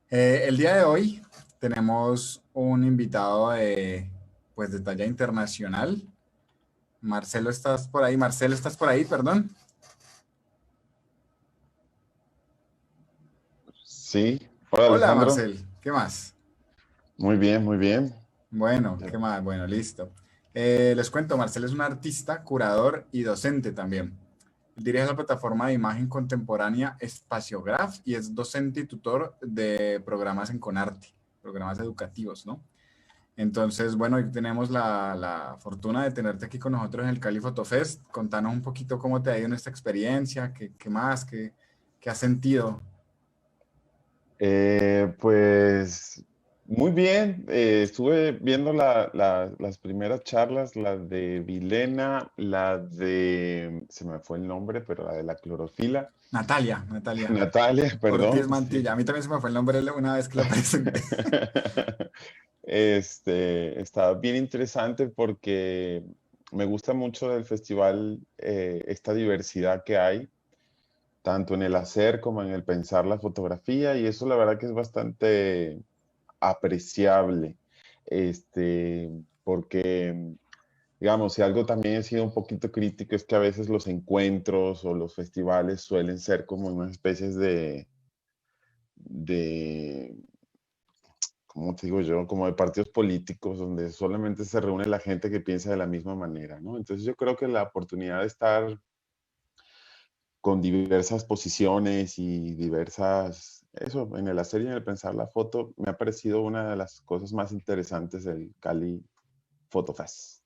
El día de hoy tenemos un invitado de talla internacional. Marcelo, ¿estás por ahí? Marcelo, ¿estás por ahí? Perdón. Sí, hola Hola, Alejandro. Marcel. ¿Qué más? Muy bien, muy bien. Bueno, Ya. ¿qué más? Bueno, listo. Les cuento, Marcel es un artista, curador y docente también. Dirige la plataforma de imagen contemporánea Espaciograph y es docente y tutor de programas en Conarte, programas educativos, ¿no? Entonces, bueno, hoy tenemos la fortuna de tenerte aquí con nosotros en el Cali Photo Fest. Contanos un poquito cómo te ha ido en esta experiencia, qué más, qué has sentido. Pues muy bien. Estuve viendo las primeras charlas, la de Vilena, se me fue el nombre, pero la de la clorofila. Natalia Natalia, Ortiz perdón, sí. Mantilla. A mí también se me fue el nombre una vez que la presenté. Está bien interesante porque me gusta mucho del festival esta diversidad que hay tanto en el hacer como en el pensar la fotografía, y eso la verdad que es bastante apreciable, este, porque, digamos, si algo también he sido un poquito crítico es que a veces los encuentros o los festivales suelen ser como unas especies de, ¿cómo te digo yo? Como de partidos políticos donde solamente se reúne la gente que piensa de la misma manera, ¿no? Entonces yo creo que la oportunidad de estar con diversas posiciones y eso, en el hacer y en el pensar la foto, me ha parecido una de las cosas más interesantes del Cali Photo Fest.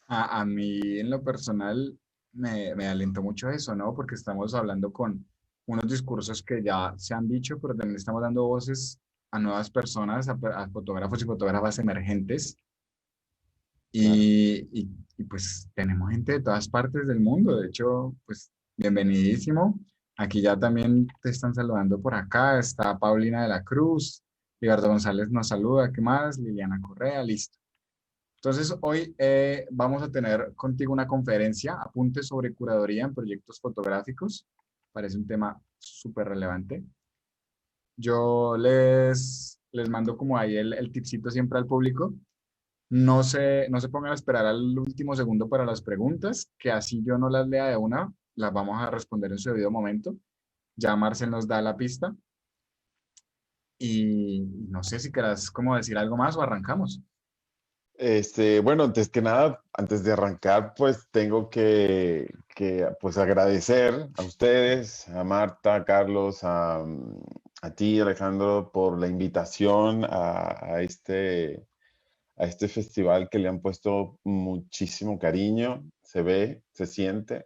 A mí, en lo personal, me alentó mucho eso, ¿no? Porque estamos hablando con unos discursos que ya se han dicho, pero también estamos dando voces a nuevas personas, a fotógrafos y fotógrafas emergentes. Claro. Y pues tenemos gente de todas partes del mundo. De hecho, pues bienvenidísimo. Aquí ya también te están saludando por acá. Está Paulina de la Cruz. Ricardo González nos saluda. ¿Qué más? Liliana Correa, listo. Entonces, hoy vamos a tener contigo una conferencia, apuntes sobre curaduría en proyectos fotográficos. Parece un tema súper relevante. Yo les mando como ahí el tipcito siempre al público. No se pongan a esperar al último segundo para las preguntas, que así yo no las lea de una, las vamos a responder en su debido momento. Ya Marcel nos da la pista y no sé si querás como decir algo más o arrancamos. Bueno, antes que nada, antes de arrancar, pues tengo pues agradecer a ustedes, a Marta, a Carlos, a ti, Alejandro, por la invitación a este festival que le han puesto muchísimo cariño, se ve, se siente.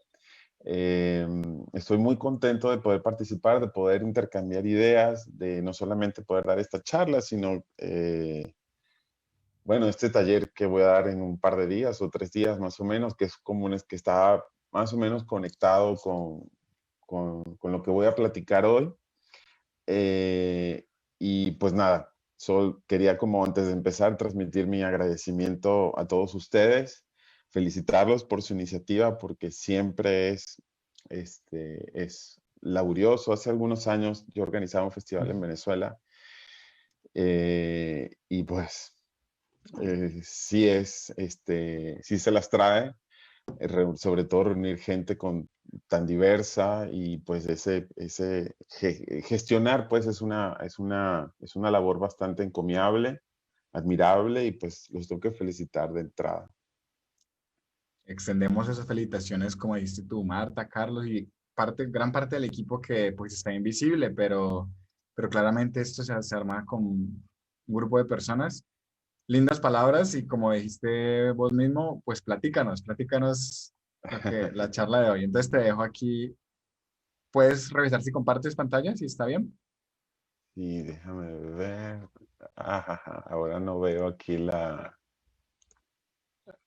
Eh, Estoy muy contento de poder participar, de poder intercambiar ideas, de no solamente poder dar esta charla, sino, bueno, este taller que voy a dar en un par de días o 3 días más o menos, que es como que está más o menos conectado con lo que voy a platicar hoy. Eh, y pues nada, solo quería como antes de empezar transmitir mi agradecimiento a todos ustedes, felicitarlos por su iniciativa porque siempre es laborioso. Hace algunos años yo organizaba un festival en Venezuela, y pues sí se las trae, sobre todo reunir gente tan diversa y pues gestionar pues es una labor bastante encomiable, admirable, y pues los tengo que felicitar de entrada. Extendemos esas felicitaciones, como dijiste tú, Marta, Carlos y gran parte del equipo que pues está invisible, pero claramente esto se arma con un grupo de personas. Lindas palabras y como dijiste vos mismo, pues platícanos la charla de hoy. Entonces te dejo aquí, puedes revisar si compartes pantalla, si está bien. Y déjame ver. Ajaja, ahora no veo aquí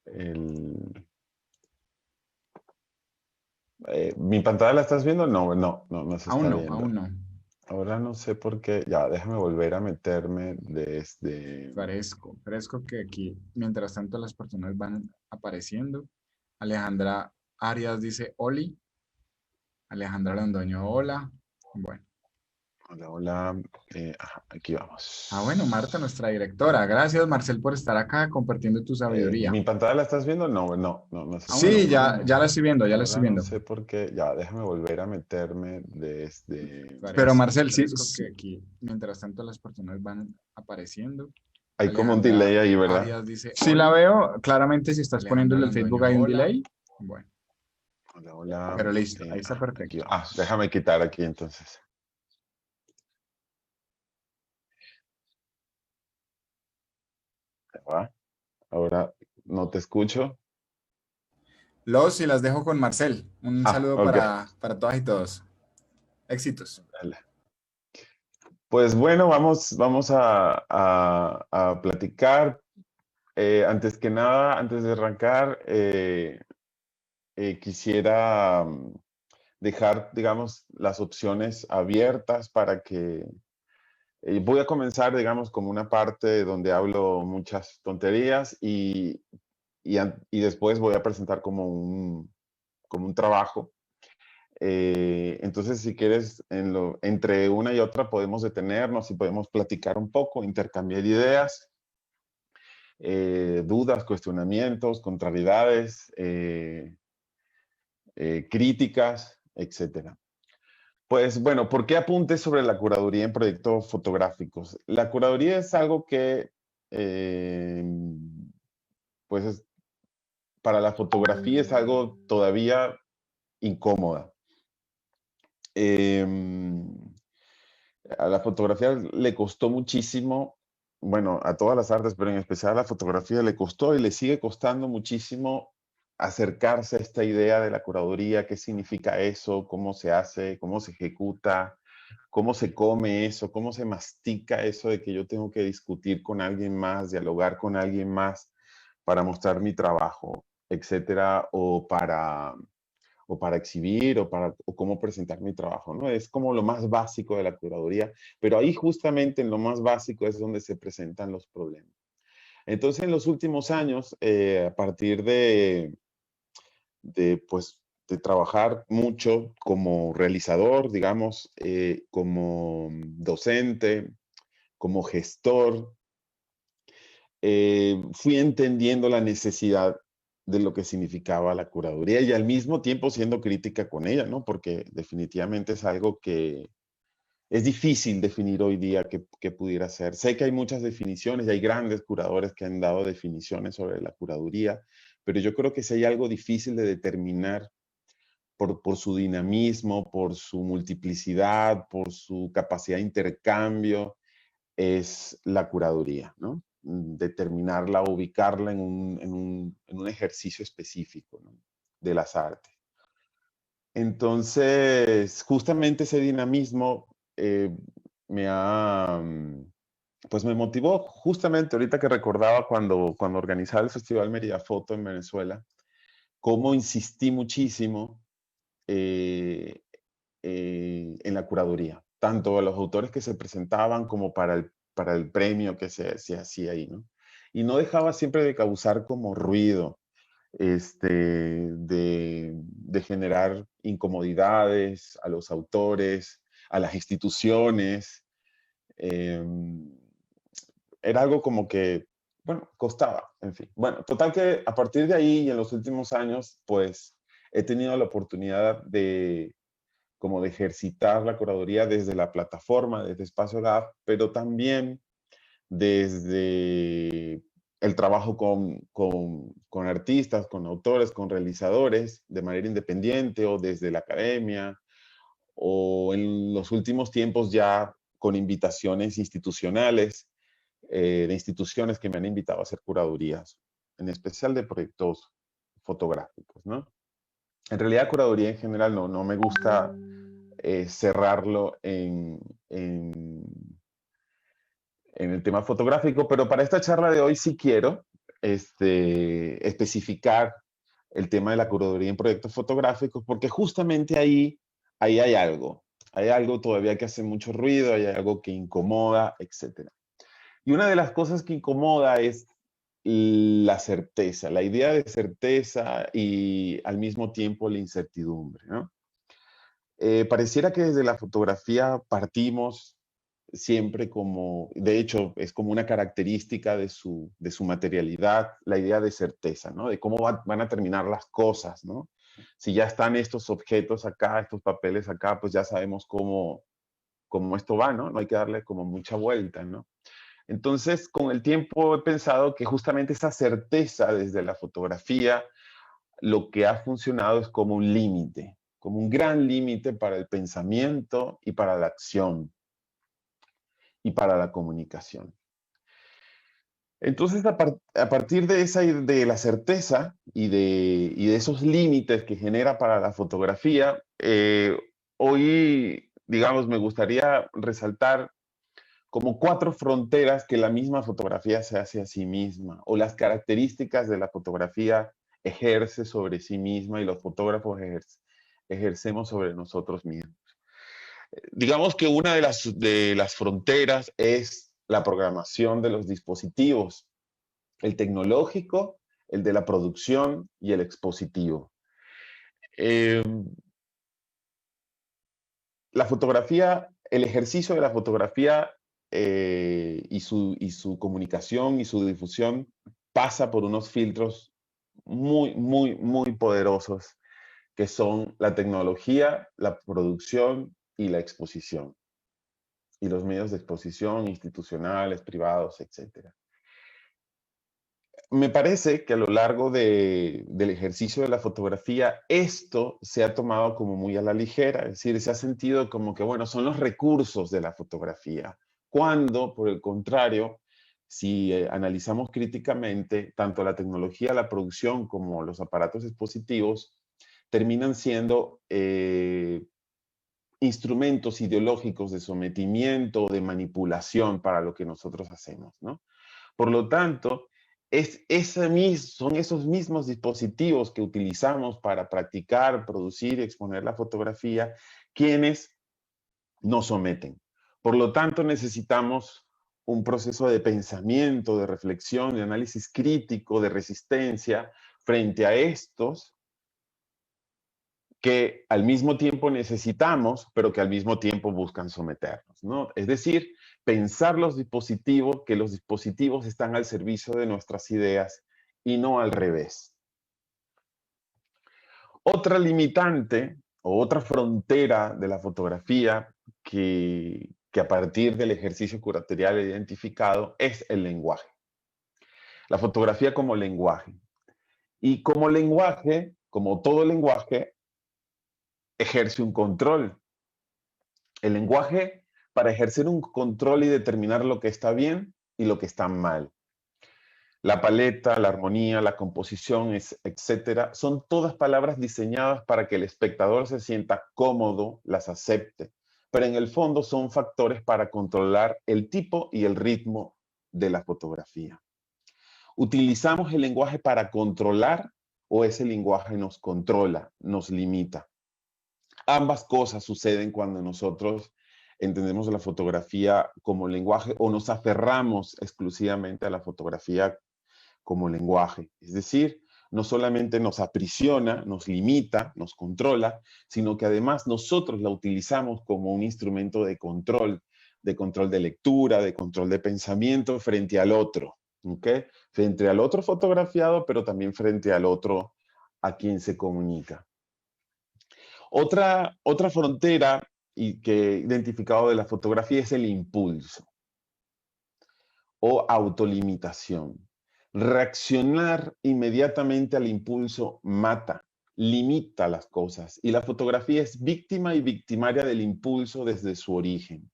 el, ¿mi pantalla la estás viendo? No, no, no, no se está Aún no, viendo. aún no. Ahora no sé por qué. Ya, déjame volver a meterme desde. Fresco que aquí, mientras tanto las personas van apareciendo. Alejandra Arias dice Oli, Alejandra Londoño, hola. Bueno. Hola, hola. Ajá, aquí Ah, bueno, vamos. Marta, nuestra directora. Gracias, Marcel, por estar acá compartiendo tu sabiduría. ¿Mi pantalla la estás viendo? No, no, no, no sé. Ah, Bueno, sí, ya la estoy viendo, ya la estoy ahora no viendo. sé por qué. Ya, déjame volver a meterme desde... Pero Parece. Marcel, sí, que aquí, mientras tanto, las personas van apareciendo. Hay como un Alejandra delay ahí, ¿verdad? Arias dice, sí la veo, claramente si estás poniéndole el Facebook hay un delay. Bueno, Hola, hola. pero listo, ahí está Aquí perfecto. va. Déjame quitar aquí entonces. Ahí va. Ahora no te escucho. Los y las dejo con Marcel. Un saludo Ok. para todas y todos. Éxitos. Dale. Pues bueno, vamos a platicar. Antes que nada, antes de arrancar, quisiera dejar, digamos, las opciones abiertas para que voy a comenzar, digamos, como una parte donde hablo muchas tonterías y después voy a presentar como un trabajo. Entonces, si quieres, entre una y otra podemos detenernos y podemos platicar un poco, intercambiar ideas, dudas, cuestionamientos, contrariedades, críticas, etcétera. Pues bueno, ¿por qué apuntes sobre la curaduría en proyectos fotográficos? La curaduría es algo que, eh, pues para la fotografía es algo todavía incómoda. Eh, a la fotografía le costó muchísimo, bueno, a todas las artes, pero en especial a la fotografía le costó y le sigue costando muchísimo acercarse a esta idea de la curaduría, qué significa eso, cómo se hace, cómo se ejecuta, cómo se come eso, cómo se mastica eso de que yo tengo que discutir con alguien más, dialogar con alguien más para mostrar mi trabajo, etcétera, o para exhibir o cómo presentar mi trabajo, ¿no? Es como lo más básico de la curaduría, pero ahí justamente en lo más básico es donde se presentan los problemas. Entonces, en los últimos años, a partir pues, de trabajar mucho como realizador, digamos, como docente, como gestor, fui entendiendo la necesidad de lo que significaba la curaduría y al mismo tiempo siendo crítica con ella, ¿no? Porque definitivamente es algo que es difícil definir hoy día qué pudiera ser. Sé que hay muchas definiciones y hay grandes curadores que han dado definiciones sobre la curaduría, pero yo creo que si hay algo difícil de determinar por su dinamismo, por su multiplicidad, por su capacidad de intercambio, es la curaduría, ¿no? Determinarla, ubicarla en un ejercicio específico, ¿no? De las artes. Entonces, justamente ese dinamismo me ha, pues me motivó justamente ahorita que recordaba cuando organizaba el Festival Mérida Foto en Venezuela, cómo insistí muchísimo eh, en la curaduría, tanto a los autores que se presentaban como para el premio que se hacía ahí, ¿no? Y no dejaba siempre de causar como ruido, de generar incomodidades a los autores, a las instituciones. eh, Era algo como que, bueno, costaba, en fin. Bueno, total que a partir de ahí y en los últimos años, pues he tenido la oportunidad como de ejercitar la curaduría desde la plataforma, desde Espacio Lab, pero también desde el trabajo con artistas, con autores, con realizadores de manera independiente o desde la academia, o en los últimos tiempos ya con invitaciones institucionales, de instituciones que me han invitado a hacer curadurías, en especial de proyectos fotográficos, ¿no? En realidad, curaduría en general no me gusta cerrarlo en, en el tema fotográfico, pero para esta charla de hoy sí quiero especificar el tema de la curaduría en proyectos fotográficos, porque justamente ahí hay algo todavía que hace mucho ruido, hay algo que incomoda, etc. Y una de las cosas que incomoda es la certeza, la idea de certeza y al mismo tiempo la incertidumbre, ¿no? Pareciera que desde la fotografía partimos siempre como, de hecho, es como una característica de su materialidad, la idea de certeza, ¿no? De cómo van a terminar las cosas, ¿no? Si ya están estos objetos acá, estos papeles acá, pues ya sabemos cómo esto va, ¿no? No hay que darle como mucha vuelta, ¿no? Entonces, con el tiempo he pensado que justamente esa certeza desde la fotografía, lo que ha funcionado es como un límite, como un gran límite para el pensamiento y para la acción y para la comunicación. Entonces, a partir de, de la certeza y de esos límites que genera para la fotografía, hoy, digamos, me gustaría resaltar como cuatro fronteras que la misma fotografía se hace a sí misma, o las características de la fotografía ejerce sobre sí misma y los fotógrafos ejercemos sobre nosotros mismos. Digamos que una de las fronteras es la programación de los dispositivos, el tecnológico, el de la producción y el expositivo. Eh, la fotografía, el ejercicio de la fotografía y su comunicación y su difusión pasa por unos filtros muy poderosos que son la tecnología, la producción y la exposición, y los medios de exposición institucionales, privados, etcétera. Me parece que a lo largo del ejercicio de la fotografía, esto se ha tomado como muy a la ligera, es decir, se ha sentido como que, bueno, son los recursos de la fotografía, cuando, por el contrario, si analizamos críticamente, tanto la tecnología, la producción, como los aparatos expositivos, terminan siendo instrumentos ideológicos de sometimiento, de manipulación para lo que nosotros hacemos, ¿no? Por lo tanto, son esos mismos dispositivos que utilizamos para practicar, producir y exponer la fotografía quienes nos someten. Por lo tanto, necesitamos un proceso de pensamiento, de reflexión, de análisis crítico, de resistencia frente a estos que al mismo tiempo necesitamos, pero que al mismo tiempo buscan someternos, ¿no? Es decir, pensar los dispositivos, que los dispositivos están al servicio de nuestras ideas y no al revés. Otra limitante o otra frontera de la fotografía que a partir del ejercicio curatorial he identificado es el lenguaje. La fotografía como lenguaje. Y como lenguaje, como todo lenguaje, ejerce un control. El lenguaje para ejercer un control y determinar lo que está bien y lo que está mal. La paleta, la armonía, la composición, etcétera, son todas palabras diseñadas para que el espectador se sienta cómodo, las acepte, pero en el fondo son factores para controlar el tipo y el ritmo de la fotografía. ¿Utilizamos el lenguaje para controlar o ese lenguaje nos controla, nos limita? Ambas cosas suceden cuando nosotros entendemos la fotografía como lenguaje o nos aferramos exclusivamente a la fotografía como lenguaje. Es decir, no solamente nos aprisiona, nos limita, nos controla, sino que además nosotros la utilizamos como un instrumento de control de lectura, de control de pensamiento frente al otro. ¿Okay? Frente al otro fotografiado, pero también frente al otro a quien se comunica. Otra frontera que he identificado de la fotografía es el impulso o autolimitación. Reaccionar inmediatamente al impulso mata, limita las cosas y la fotografía es víctima y victimaria del impulso desde su origen.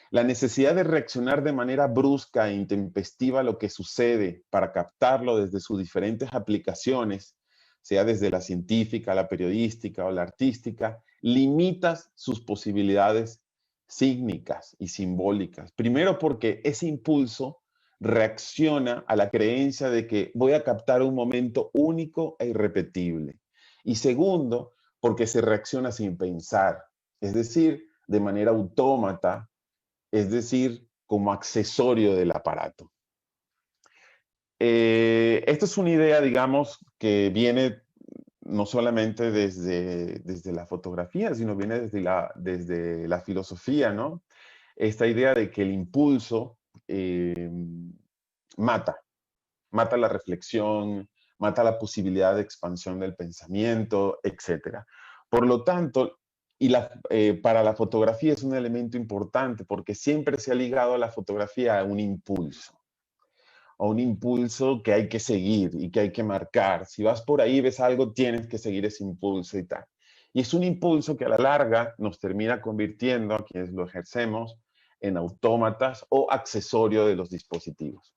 La necesidad de reaccionar de manera brusca e intempestiva a lo que sucede para captarlo desde sus diferentes aplicaciones, sea desde la científica, la periodística o la artística, limita sus posibilidades sígnicas y simbólicas. Primero porque ese impulso reacciona a la creencia de que voy a captar un momento único e irrepetible. Y segundo, porque se reacciona sin pensar, es decir, de manera autómata, es decir, como accesorio del aparato. Esta es una idea, digamos, que viene no solamente desde la fotografía, sino viene desde la filosofía, ¿no? Esta idea de que el impulso mata, mata la reflexión, mata la posibilidad de expansión del pensamiento, etc. Por lo tanto, para la fotografía es un elemento importante porque siempre se ha ligado a la fotografía a un impulso que hay que seguir y que hay que marcar. Si vas por ahí, ves algo, tienes que seguir ese impulso y tal. Y es un impulso que a la larga nos termina convirtiendo a quienes lo ejercemos en autómatas o accesorio de los dispositivos.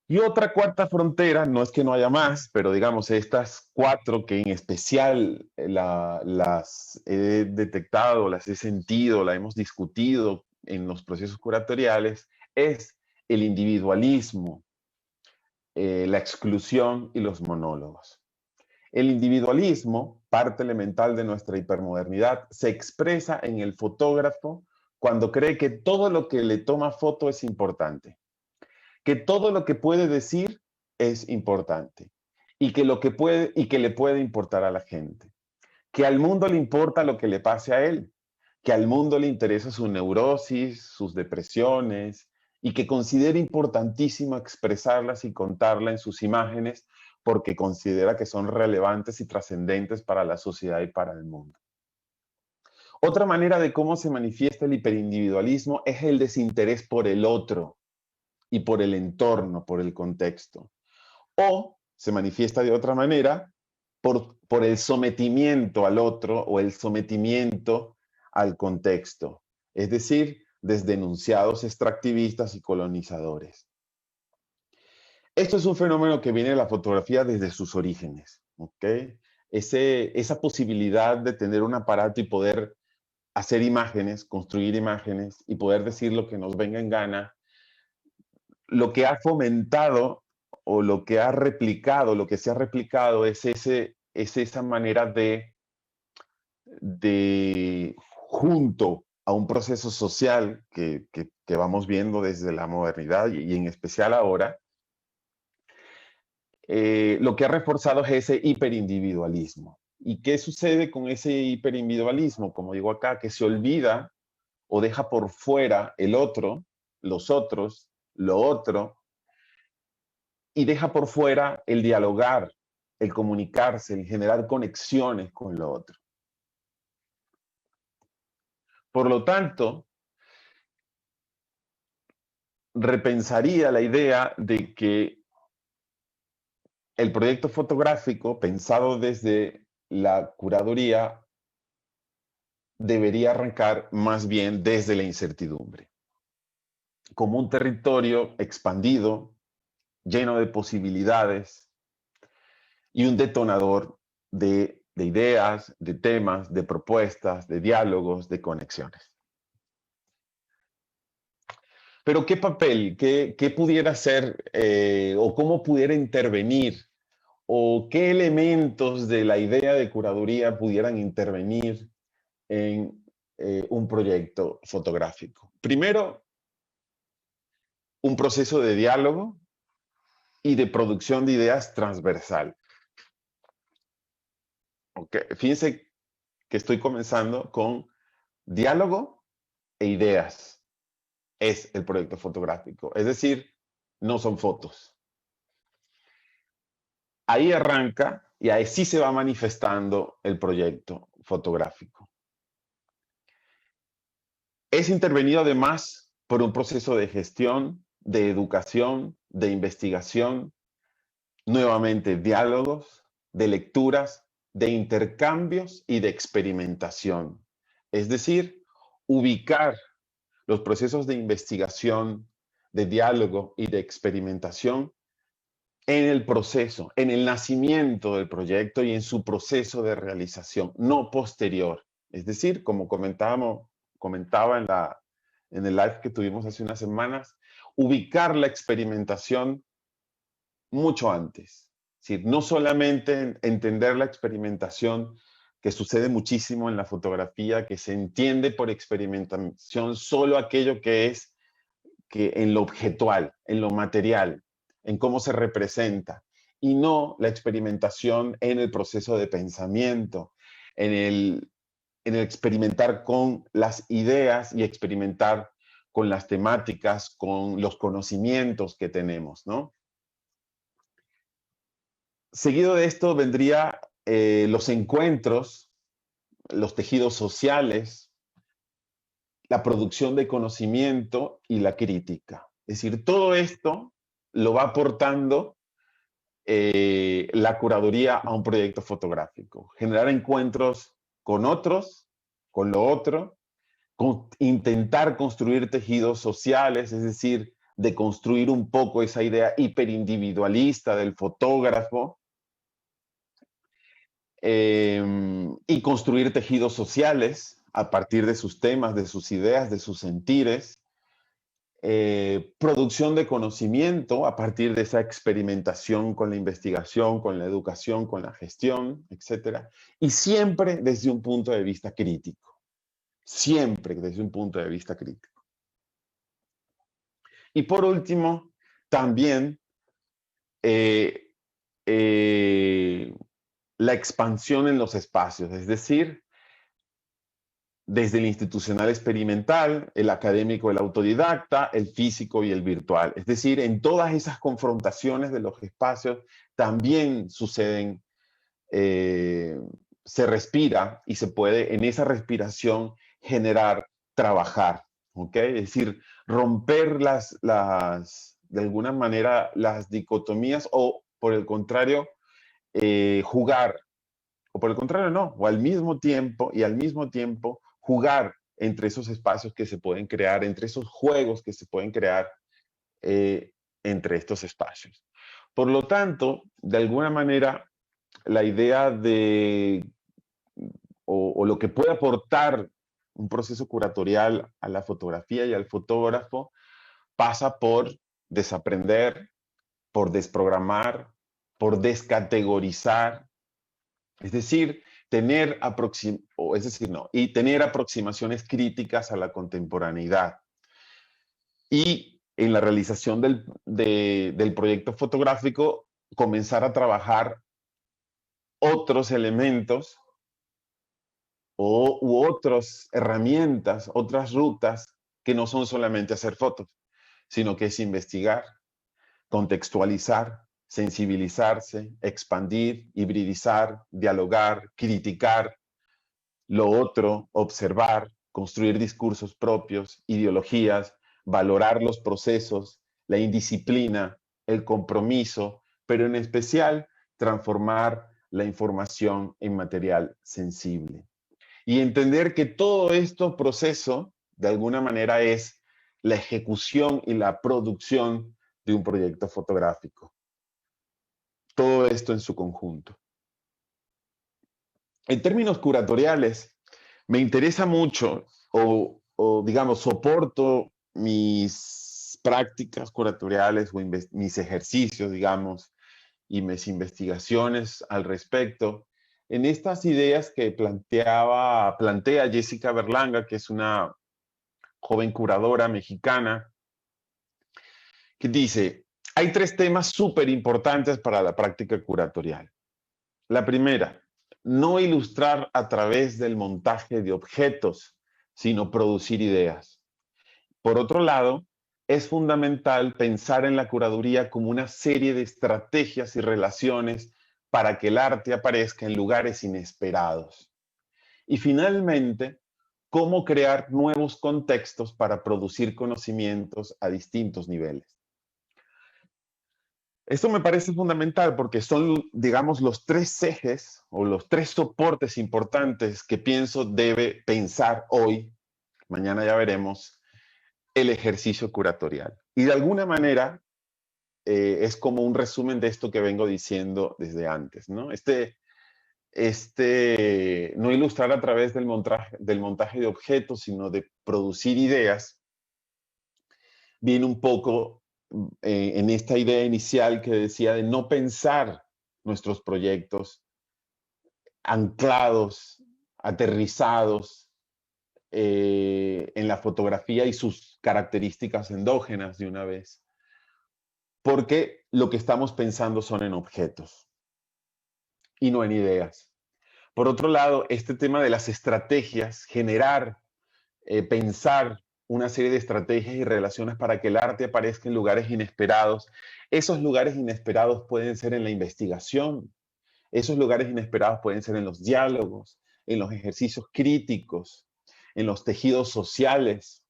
Y otra cuarta frontera, no es que no haya más, pero digamos estas cuatro que en especial las he detectado, las he sentido, las hemos discutido en los procesos curatoriales, es el individualismo, la exclusión y los monólogos. El individualismo, parte elemental de nuestra hipermodernidad, se expresa en el fotógrafo cuando cree que todo lo que le toma foto es importante, que todo lo que puede decir es importante y que le puede importar a la gente, que al mundo le importa lo que le pase a él, que al mundo le interesa su neurosis, sus depresiones, y que considera importantísimo expresarlas y contarlas en sus imágenes porque considera que son relevantes y trascendentes para la sociedad y para el mundo. Otra manera de cómo se manifiesta el hiperindividualismo es el desinterés por el otro y por el entorno, por el contexto. O se manifiesta de otra manera por el sometimiento al otro o el sometimiento al contexto, es decir, desde enunciados extractivistas y colonizadores. Esto es un fenómeno que viene de la fotografía desde sus orígenes, ¿ok? Esa posibilidad de tener un aparato y poder hacer imágenes, construir imágenes y poder decir lo que nos venga en gana, lo que ha fomentado o lo que ha replicado, lo que se ha replicado es esa manera de junto a un proceso social que vamos viendo desde la modernidad y en especial ahora, lo que ha reforzado es ese hiperindividualismo. ¿Y qué sucede con ese hiperindividualismo? Como digo acá, que se olvida o deja por fuera el otro, los otros, lo otro, y deja por fuera el dialogar, el comunicarse, el generar conexiones con lo otro. Por lo tanto, repensaría la idea de que el proyecto fotográfico, pensado desde la curaduría, debería arrancar más bien desde la incertidumbre, como un territorio expandido, lleno de posibilidades y un detonador de ideas, de temas, de propuestas, de diálogos, de conexiones. Pero ¿qué papel, qué pudiera ser o cómo pudiera intervenir o qué elementos de la idea de curaduría pudieran intervenir en un proyecto fotográfico? Primero, un proceso de diálogo y de producción de ideas transversal. Okay. Fíjense que estoy comenzando con diálogo e ideas. Es el proyecto fotográfico. Es decir, no son fotos. Ahí arranca y ahí sí se va manifestando el proyecto fotográfico. Es intervenido además por un proceso de gestión, de educación, de investigación, nuevamente diálogos, de lecturas, de intercambios y de experimentación. Es decir, ubicar los procesos de investigación, de diálogo y de experimentación en el proceso, en el nacimiento del proyecto y en su proceso de realización, no posterior. Es decir, como comentaba en el live que tuvimos hace unas semanas, ubicar la experimentación mucho antes. Es decir, no solamente entender la experimentación, que sucede muchísimo en la fotografía, que se entiende por experimentación solo aquello que es que en lo objetual, en lo material, en cómo se representa, y no la experimentación en el proceso de pensamiento, en el experimentar con las ideas y experimentar con las temáticas, con los conocimientos que tenemos, ¿no? Seguido de esto vendría los encuentros, los tejidos sociales, la producción de conocimiento y la crítica. Es decir, todo esto lo va aportando la curaduría a un proyecto fotográfico. Generar encuentros con otros, con lo otro, intentar construir tejidos sociales, es decir, de construir un poco esa idea hiperindividualista del fotógrafo, y construir tejidos sociales a partir de sus temas, de sus ideas, de sus sentires, producción de conocimiento a partir de esa experimentación con la investigación, con la educación, con la gestión, etcétera, y siempre desde un punto de vista crítico, siempre desde un punto de vista crítico. Y por último, también eh, eh, la expansión en los espacios, es decir, desde el institucional experimental, el académico, el autodidacta, el físico y el virtual. Es decir, en todas esas confrontaciones de los espacios también suceden, se respira y se puede en esa respiración generar, trabajar, ¿ok? Es decir, romper de alguna manera las dicotomías o por el contrario, jugar, o por el contrario no, o al mismo tiempo jugar entre esos espacios que se pueden crear, entre esos juegos que se pueden crear eh, entre estos espacios. Por lo tanto, de alguna manera, la idea de, o lo que puede aportar un proceso curatorial a la fotografía y al fotógrafo pasa por desaprender, por desprogramar, por descategorizar, es decir, tener aproximaciones críticas a la contemporaneidad. Y en la realización del proyecto fotográfico, comenzar a trabajar otros elementos u otras herramientas, otras rutas que no son solamente hacer fotos, sino que es investigar, contextualizar, sensibilizarse, expandir, hibridizar, dialogar, criticar lo otro, observar, construir discursos propios, ideologías, valorar los procesos, la indisciplina, el compromiso, pero en especial transformar la información en material sensible. Y entender que todo este proceso, de alguna manera, es la ejecución y la producción de un proyecto fotográfico. Todo esto en su conjunto. En términos curatoriales, me interesa mucho digamos, soporto mis prácticas curatoriales o mis ejercicios, digamos, y mis investigaciones al respecto en estas ideas que plantea Jessica Berlanga, que es una joven curadora mexicana, que dice, hay 3 temas súper importantes para la práctica curatorial. La primera, no ilustrar a través del montaje de objetos, sino producir ideas. Por otro lado, es fundamental pensar en la curaduría como una serie de estrategias y relaciones para que el arte aparezca en lugares inesperados. Y finalmente, cómo crear nuevos contextos para producir conocimientos a distintos niveles. Esto me parece fundamental porque son, digamos, los 3 ejes o los 3 soportes importantes que pienso debe pensar hoy, mañana ya veremos, el ejercicio curatorial. Y de alguna manera es como un resumen de esto que vengo diciendo desde antes, ¿no? No ilustrar a través del montaje de objetos, sino de producir ideas, viene un poco en esta idea inicial que decía de no pensar nuestros proyectos anclados, aterrizados en la fotografía y sus características endógenas de una vez, porque lo que estamos pensando son en objetos y no en ideas. Por otro lado, este tema de las estrategias, generar, pensar una serie de estrategias y relaciones para que el arte aparezca en lugares inesperados. Esos lugares inesperados pueden ser en la investigación, esos lugares inesperados pueden ser en los diálogos, en los ejercicios críticos, en los tejidos sociales,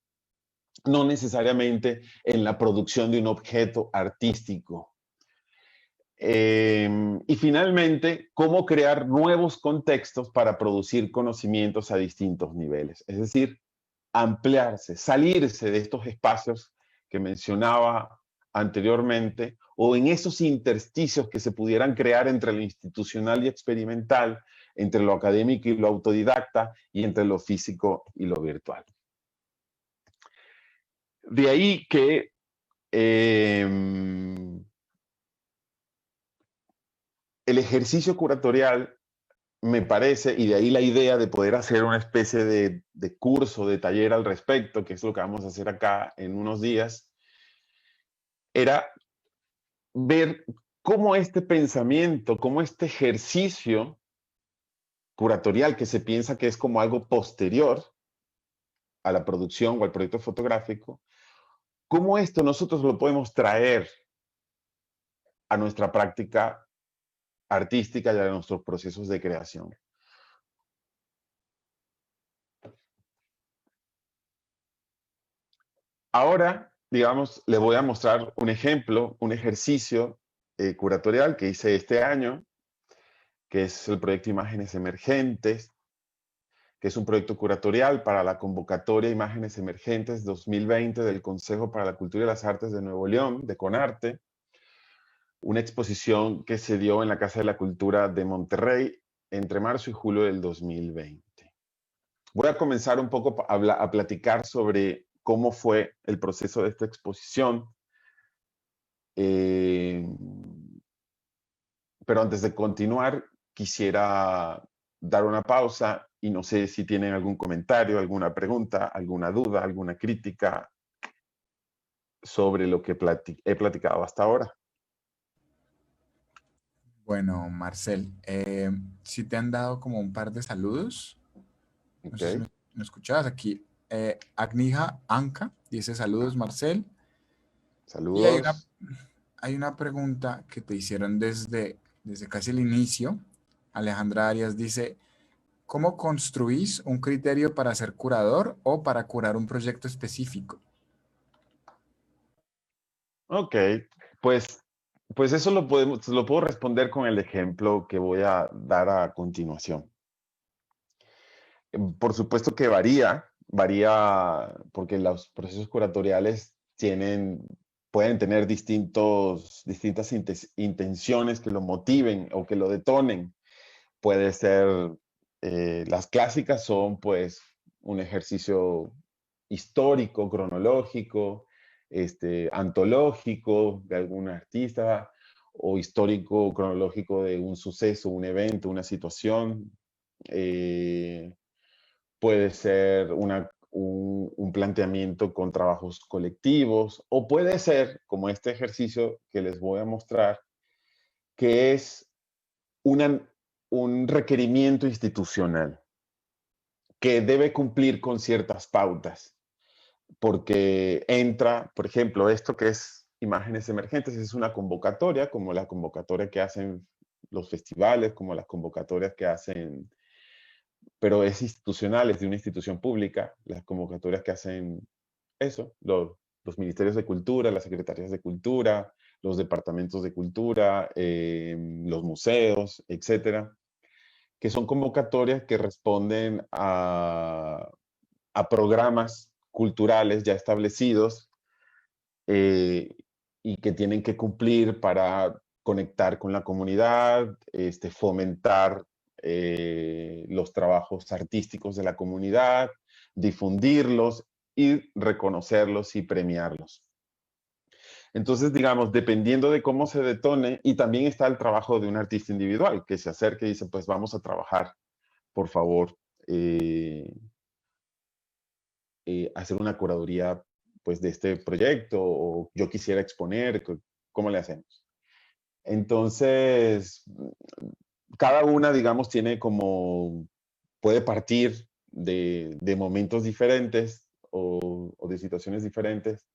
no necesariamente en la producción de un objeto artístico. Y finalmente, cómo crear nuevos contextos para producir conocimientos a distintos niveles. Es decir, ampliarse, salirse de estos espacios que mencionaba anteriormente o en esos intersticios que se pudieran crear entre lo institucional y experimental, entre lo académico y lo autodidacta y entre lo físico y lo virtual. De ahí que el ejercicio curatorial me parece, y de ahí la idea de poder hacer una especie de curso, de taller al respecto, que es lo que vamos a hacer acá en unos días, era ver cómo este pensamiento, cómo este ejercicio curatorial que se piensa que es como algo posterior a la producción o al proyecto fotográfico, cómo esto nosotros lo podemos traer a nuestra práctica artística y a nuestros procesos de creación. Ahora, digamos, les voy a mostrar un ejemplo, un ejercicio curatorial que hice este año, que es el proyecto Imágenes Emergentes, que es un proyecto curatorial para la convocatoria Imágenes Emergentes 2020 del Consejo para la Cultura y las Artes de Nuevo León, de CONARTE, una exposición que se dio en la Casa de la Cultura de Monterrey entre marzo y julio del 2020. Voy a comenzar un poco a platicar sobre cómo fue el proceso de esta exposición. Pero antes de continuar, quisiera dar una pausa y no sé si tienen algún comentario, alguna pregunta, alguna duda, alguna crítica sobre lo que he platicado hasta ahora. Bueno, Marcel, si te han dado como un par de saludos. No sé si Okay. me escuchabas aquí. Agnija Anca dice saludos, Marcel. Y Saludos. hay una pregunta que te hicieron desde casi el inicio. Alejandra Arias dice, ¿cómo construís un criterio para ser curador o para curar un proyecto específico? Ok, pues, pues eso lo puedo responder con el ejemplo que voy a dar a continuación. Por supuesto que varía porque los procesos curatoriales pueden tener distintas intenciones que lo motiven o que lo detonen. Puede ser, las clásicas son pues un ejercicio histórico, cronológico, antológico de algún artista o histórico, cronológico de un suceso, un evento, una situación. Eh, Puede ser un planteamiento con trabajos colectivos o puede ser, como este ejercicio que les voy a mostrar, que es una, un requerimiento institucional que debe cumplir con ciertas pautas, porque entra, por ejemplo, esto que es Imágenes Emergentes, es una convocatoria, como la convocatoria que hacen los festivales, como las convocatorias que hacen, pero es institucional, es de una institución pública, las convocatorias que hacen eso, los ministerios de cultura, las secretarías de cultura, los departamentos de cultura, los museos, etcétera, que son convocatorias que responden a programas culturales ya establecidos eh, y que tienen que cumplir para conectar con la comunidad, fomentar los trabajos artísticos de la comunidad, difundirlos y reconocerlos y premiarlos. Entonces, digamos, dependiendo de cómo se detone, y también está el trabajo de un artista individual que se acerca y dice, pues vamos a trabajar, por favor, hacer una curaduría pues de este proyecto o yo quisiera exponer, ¿Cómo le hacemos? Entonces, cada una, digamos, tiene como, puede partir de momentos diferentes o de situaciones diferentes,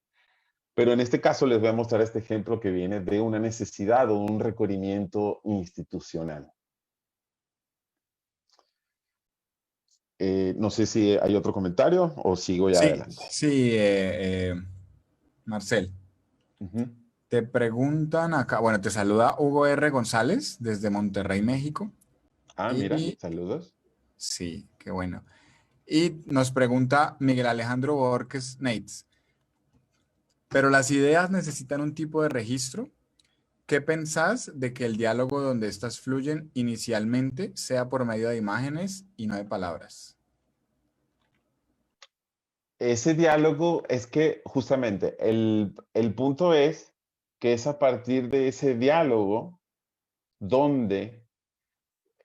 pero en este caso les voy a mostrar este ejemplo que viene de una necesidad o un requerimiento institucional. No sé si hay otro comentario o sigo ya Sí, adelante. sí, Marcel. Ujú. Te preguntan acá, bueno, te saluda Hugo R. González desde Monterrey, México. Ah, mira, Y saludos. sí, qué bueno. Y nos pregunta Miguel Alejandro Borges Nates, pero las ideas necesitan un tipo de registro. ¿Qué pensás de que el diálogo donde estas fluyen inicialmente sea por medio de imágenes y no de palabras? Ese diálogo es que justamente el punto es que es a partir de ese diálogo donde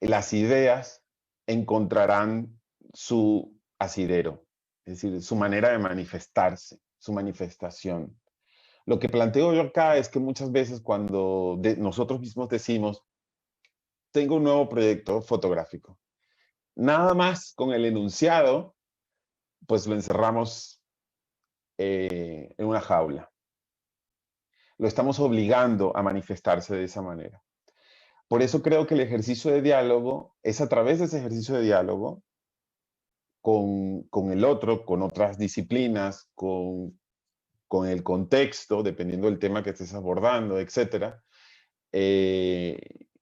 las ideas encontrarán su asidero, es decir, su manera de manifestarse, su manifestación. Lo que planteo yo acá es que muchas veces cuando nosotros mismos decimos, tengo un nuevo proyecto fotográfico, nada más con el enunciado, pues lo encerramos en una jaula. Lo estamos obligando a manifestarse de esa manera. Por eso creo que el ejercicio de diálogo es a través de ese ejercicio de diálogo con el otro, con otras disciplinas, con el contexto, dependiendo del tema que estés abordando, etcétera. Eh,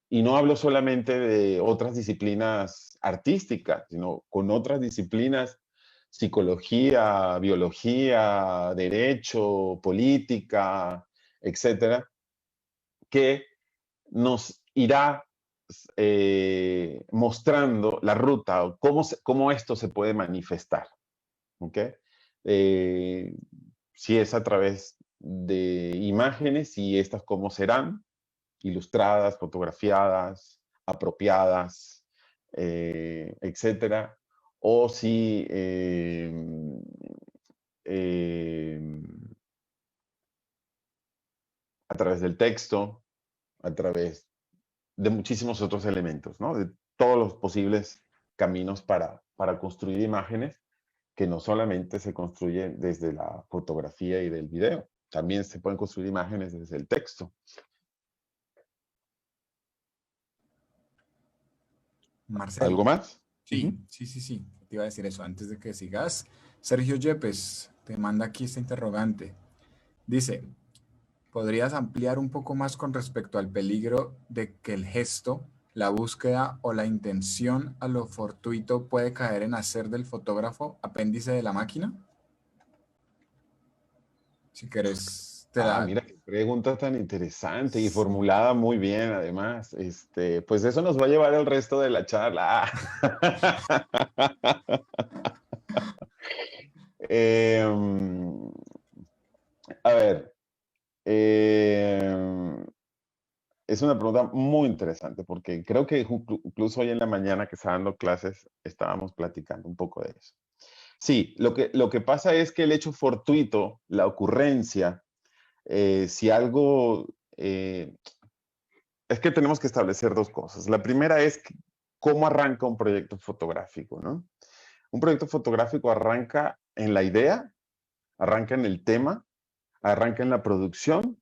y no hablo solamente de otras disciplinas artísticas, sino con otras disciplinas, psicología, biología, derecho, política, etcétera, que nos irá mostrando la ruta o cómo esto se puede manifestar. ¿Okay? Eh, si es a través de imágenes y estas cómo serán, ilustradas, fotografiadas, apropiadas, etcétera, o si eh, a través del texto, a través de muchísimos otros elementos, ¿no? De todos los posibles caminos para construir imágenes que no solamente se construyen desde la fotografía y del video, también se pueden construir imágenes desde el texto. Marcel. ¿Algo más? Sí, Ujú. sí, sí, sí. Te iba a decir eso antes de que sigas. Sergio Yepes te manda aquí esta interrogante. Dice, ¿podrías ampliar un poco más con respecto al peligro de que el gesto, la búsqueda o la intención a lo fortuito puede caer en hacer del fotógrafo apéndice de la máquina? Si quieres, te Ah, da. mira, qué pregunta tan interesante y Sí. formulada muy bien, además. Pues eso nos va a llevar el resto de la charla. Em, a ver, em, es una pregunta muy interesante porque creo que incluso hoy en la mañana que estaba dando clases estábamos platicando un poco de eso. Sí, lo que pasa es que el hecho fortuito, la ocurrencia, si algo, es que tenemos que establecer dos cosas. La primera es cómo arranca un proyecto fotográfico, ¿no? Un proyecto fotográfico arranca en la idea, arranca en el tema, arranca en la producción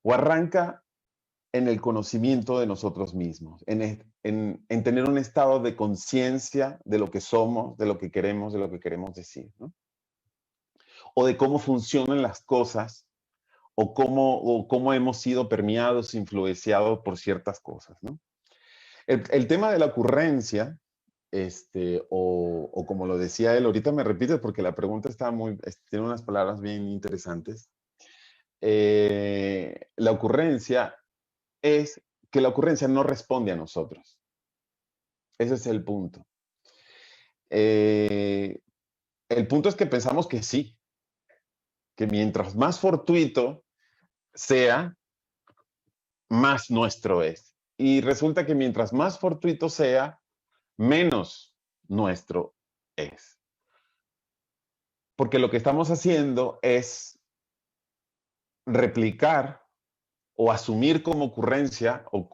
o arranca en el conocimiento de nosotros mismos, en tener un estado de conciencia de lo que somos, de lo que queremos decir, ¿no? O de cómo funcionan las cosas o cómo hemos sido permeados, influenciados por ciertas cosas, ¿no? El tema de la ocurrencia, o como lo decía él, ahorita me repites porque la pregunta está tiene unas palabras bien interesantes. La ocurrencia es que la ocurrencia no responde a nosotros. Ese es el punto. Eh, el punto es que pensamos que sí, que mientras más fortuito sea, más nuestro es. Y resulta que mientras más fortuito sea, menos nuestro es. Porque lo que estamos haciendo es replicar o asumir como ocurrencia o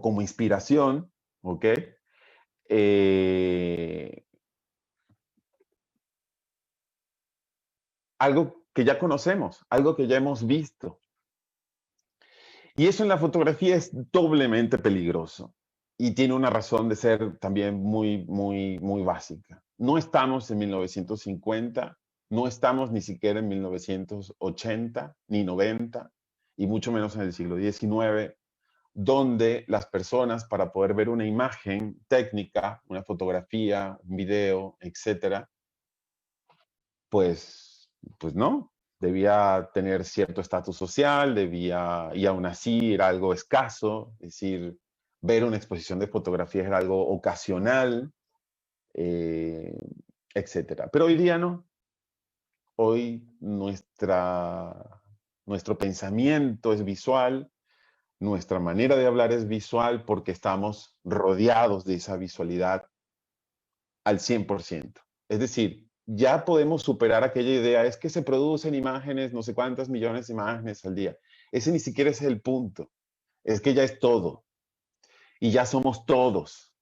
como inspiración, ¿ok? Eh, algo que ya conocemos, algo que ya hemos visto. Y eso en la fotografía es doblemente peligroso y tiene una razón de ser también muy básica. No estamos en 1950, no estamos ni siquiera en 1980 ni 90 y mucho menos en el siglo XIX, donde las personas para poder ver una imagen técnica, una fotografía, un video, etcétera, pues no, debía tener cierto estatus social, y aún así era algo escaso, es decir, ver una exposición de fotografías era algo ocasional, eh, etcétera. Pero hoy día no, hoy nuestro pensamiento es visual, nuestra manera de hablar es visual porque estamos rodeados de esa visualidad al 100%. Es decir, ya podemos superar aquella idea, es que se producen imágenes, no sé cuántas millones de imágenes al día. Ese ni siquiera es el punto, es que ya es todo y ya somos todos.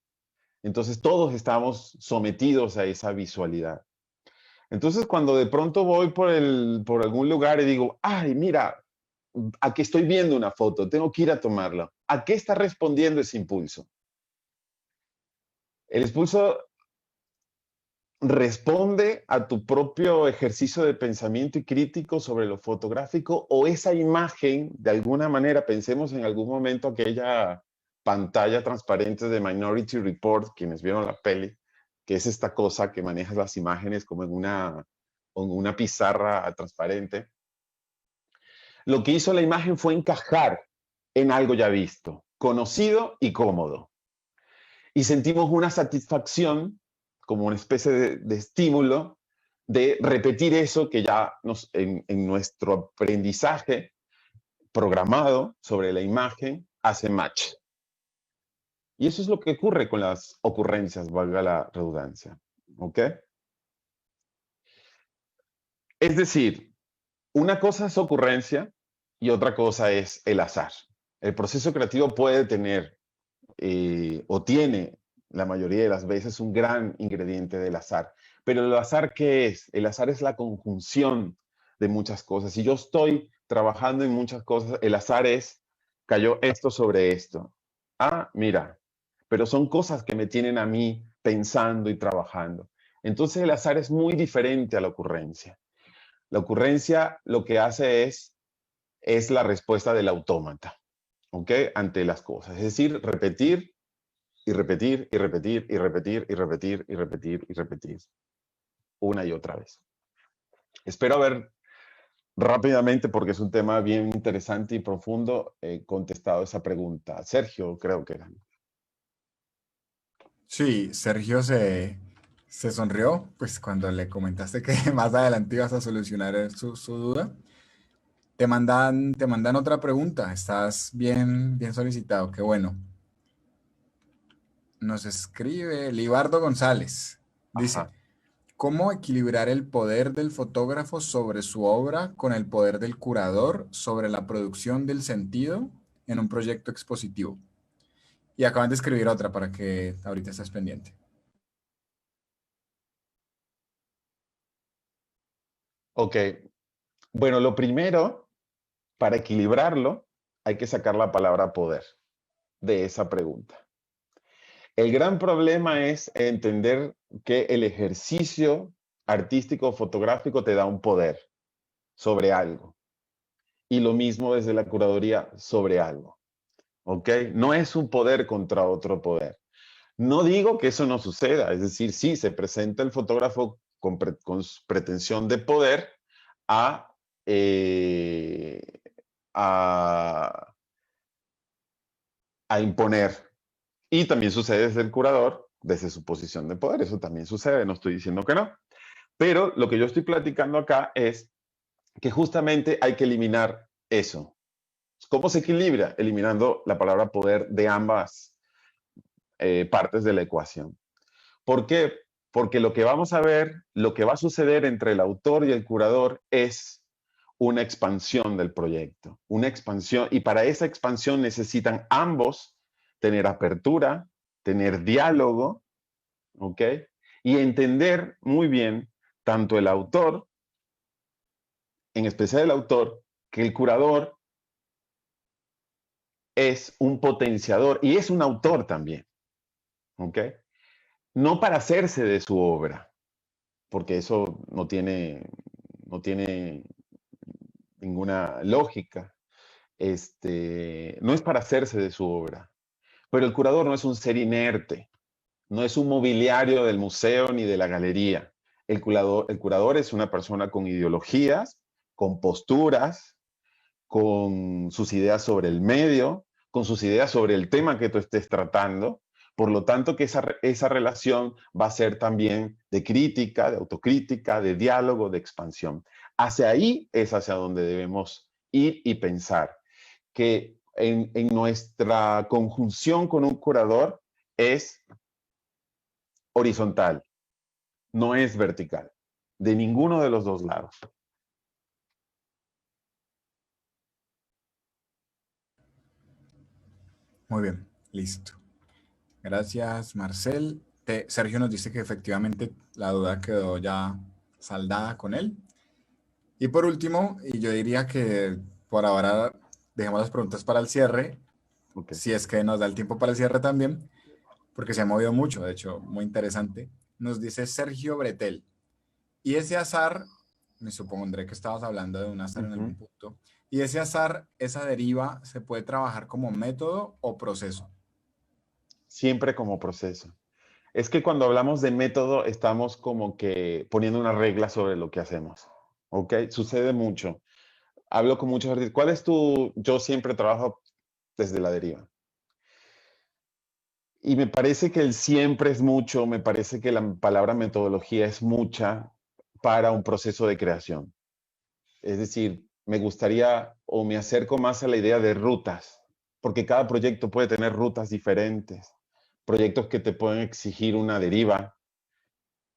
Entonces todos estamos sometidos a esa visualidad. Entonces cuando de pronto voy por algún lugar y digo, ay, mira, aquí estoy viendo una foto, tengo que ir a tomarla. ¿A qué está respondiendo ese impulso? El impulso responde a tu propio ejercicio de pensamiento y crítico sobre lo fotográfico o esa imagen, de alguna manera, pensemos en algún momento aquella pantalla transparente de Minority Report, quienes vieron la peli, que es esta cosa que maneja las imágenes como en una pizarra transparente. Lo que hizo la imagen fue encajar en algo ya visto, conocido y cómodo. Y sentimos una satisfacción como una especie de estímulo de repetir eso que ya en nuestro aprendizaje programado sobre la imagen hace match. Y eso es lo que ocurre con las ocurrencias, valga la redundancia. ¿Ok? Es decir, una cosa es ocurrencia y otra cosa es el azar. El proceso creativo puede tener o tiene la mayoría de las veces un gran ingrediente del azar. Pero el azar, ¿qué es? El azar es la conjunción de muchas cosas. Si yo estoy trabajando en muchas cosas, el azar es, cayó esto sobre esto. Ah, mira, pero son cosas que me tienen a mí pensando y trabajando. Entonces el azar es muy diferente a la ocurrencia. La ocurrencia lo que hace es la respuesta del autómata, ¿ok? Ante las cosas. Es decir, repetir y repetir y repetir y repetir y repetir y repetir y repetir una y otra vez. Espero haber rápidamente, porque es un tema bien interesante y profundo, contestado esa pregunta. Sergio, creo que era. Sí, Sergio se sonrió, pues cuando le comentaste que más adelante ibas a solucionar su duda. Te mandan otra pregunta. Estás bien solicitado. Qué bueno. Nos escribe Libardo González. Dice, Ajá. ¿cómo equilibrar el poder del fotógrafo sobre su obra con el poder del curador sobre la producción del sentido en un proyecto expositivo? Y acaban de escribir otra para que ahorita estés pendiente. Ok. Bueno, lo primero, para equilibrarlo, hay que sacar la palabra poder de esa pregunta. El gran problema es entender que el ejercicio artístico fotográfico te da un poder sobre algo. Y lo mismo desde la curaduría sobre algo. ¿Ok? No es un poder contra otro poder. No digo que eso no suceda, es decir, sí, se presenta el fotógrafo con pretensión de poder a, eh, a, a imponer. Y también sucede desde el curador, desde su posición de poder, eso también sucede, no estoy diciendo que no. Pero lo que yo estoy platicando acá es que justamente hay que eliminar eso. ¿Cómo se equilibra? Eliminando la palabra poder de ambas partes de la ecuación. ¿Por qué? Porque lo que vamos a ver, lo que va a suceder entre el autor y el curador es una expansión del proyecto, una expansión, y para esa expansión necesitan ambos tener apertura, tener diálogo, ¿ok? Y entender muy bien tanto el autor, en especial el autor, que el curador es un potenciador y es un autor también, ¿ok? No para hacerse de su obra, porque eso no tiene ninguna lógica. No es para hacerse de su obra, pero el curador no es un ser inerte, no es un mobiliario del museo ni de la galería. El curador es una persona con ideologías, con posturas, con sus ideas sobre el medio, con sus ideas sobre el tema que tú estés tratando. Por lo tanto, que esa relación va a ser también de crítica, de autocrítica, de diálogo, de expansión. Hacia ahí es hacia donde debemos ir y pensar que en nuestra conjunción con un curador es horizontal, no es vertical, de ninguno de los dos lados. Muy bien, listo. Gracias, Marcel. Sergio nos dice que efectivamente la duda quedó ya saldada con él. Y por último, y yo diría que por ahora dejemos las preguntas para el cierre, Okay. si es que nos da el tiempo para el cierre también, porque se ha movido mucho, de hecho, muy interesante. Nos dice Sergio Bretel. Y ese azar, me supondré que estabas hablando de un azar en algún punto, y ese azar, esa deriva, ¿se puede trabajar como método o proceso? Siempre como proceso. Es que cuando hablamos de método estamos como que poniendo una regla sobre lo que hacemos. ¿Ok? Sucede mucho. Hablo con muchos artistas. ¿Cuál es tu...? Yo siempre trabajo desde la deriva. Y me parece que el siempre es mucho, me parece que la palabra metodología es mucha para un proceso de creación. Es decir, me gustaría o me acerco más a la idea de rutas, porque cada proyecto puede tener rutas diferentes. Proyectos que te pueden exigir una deriva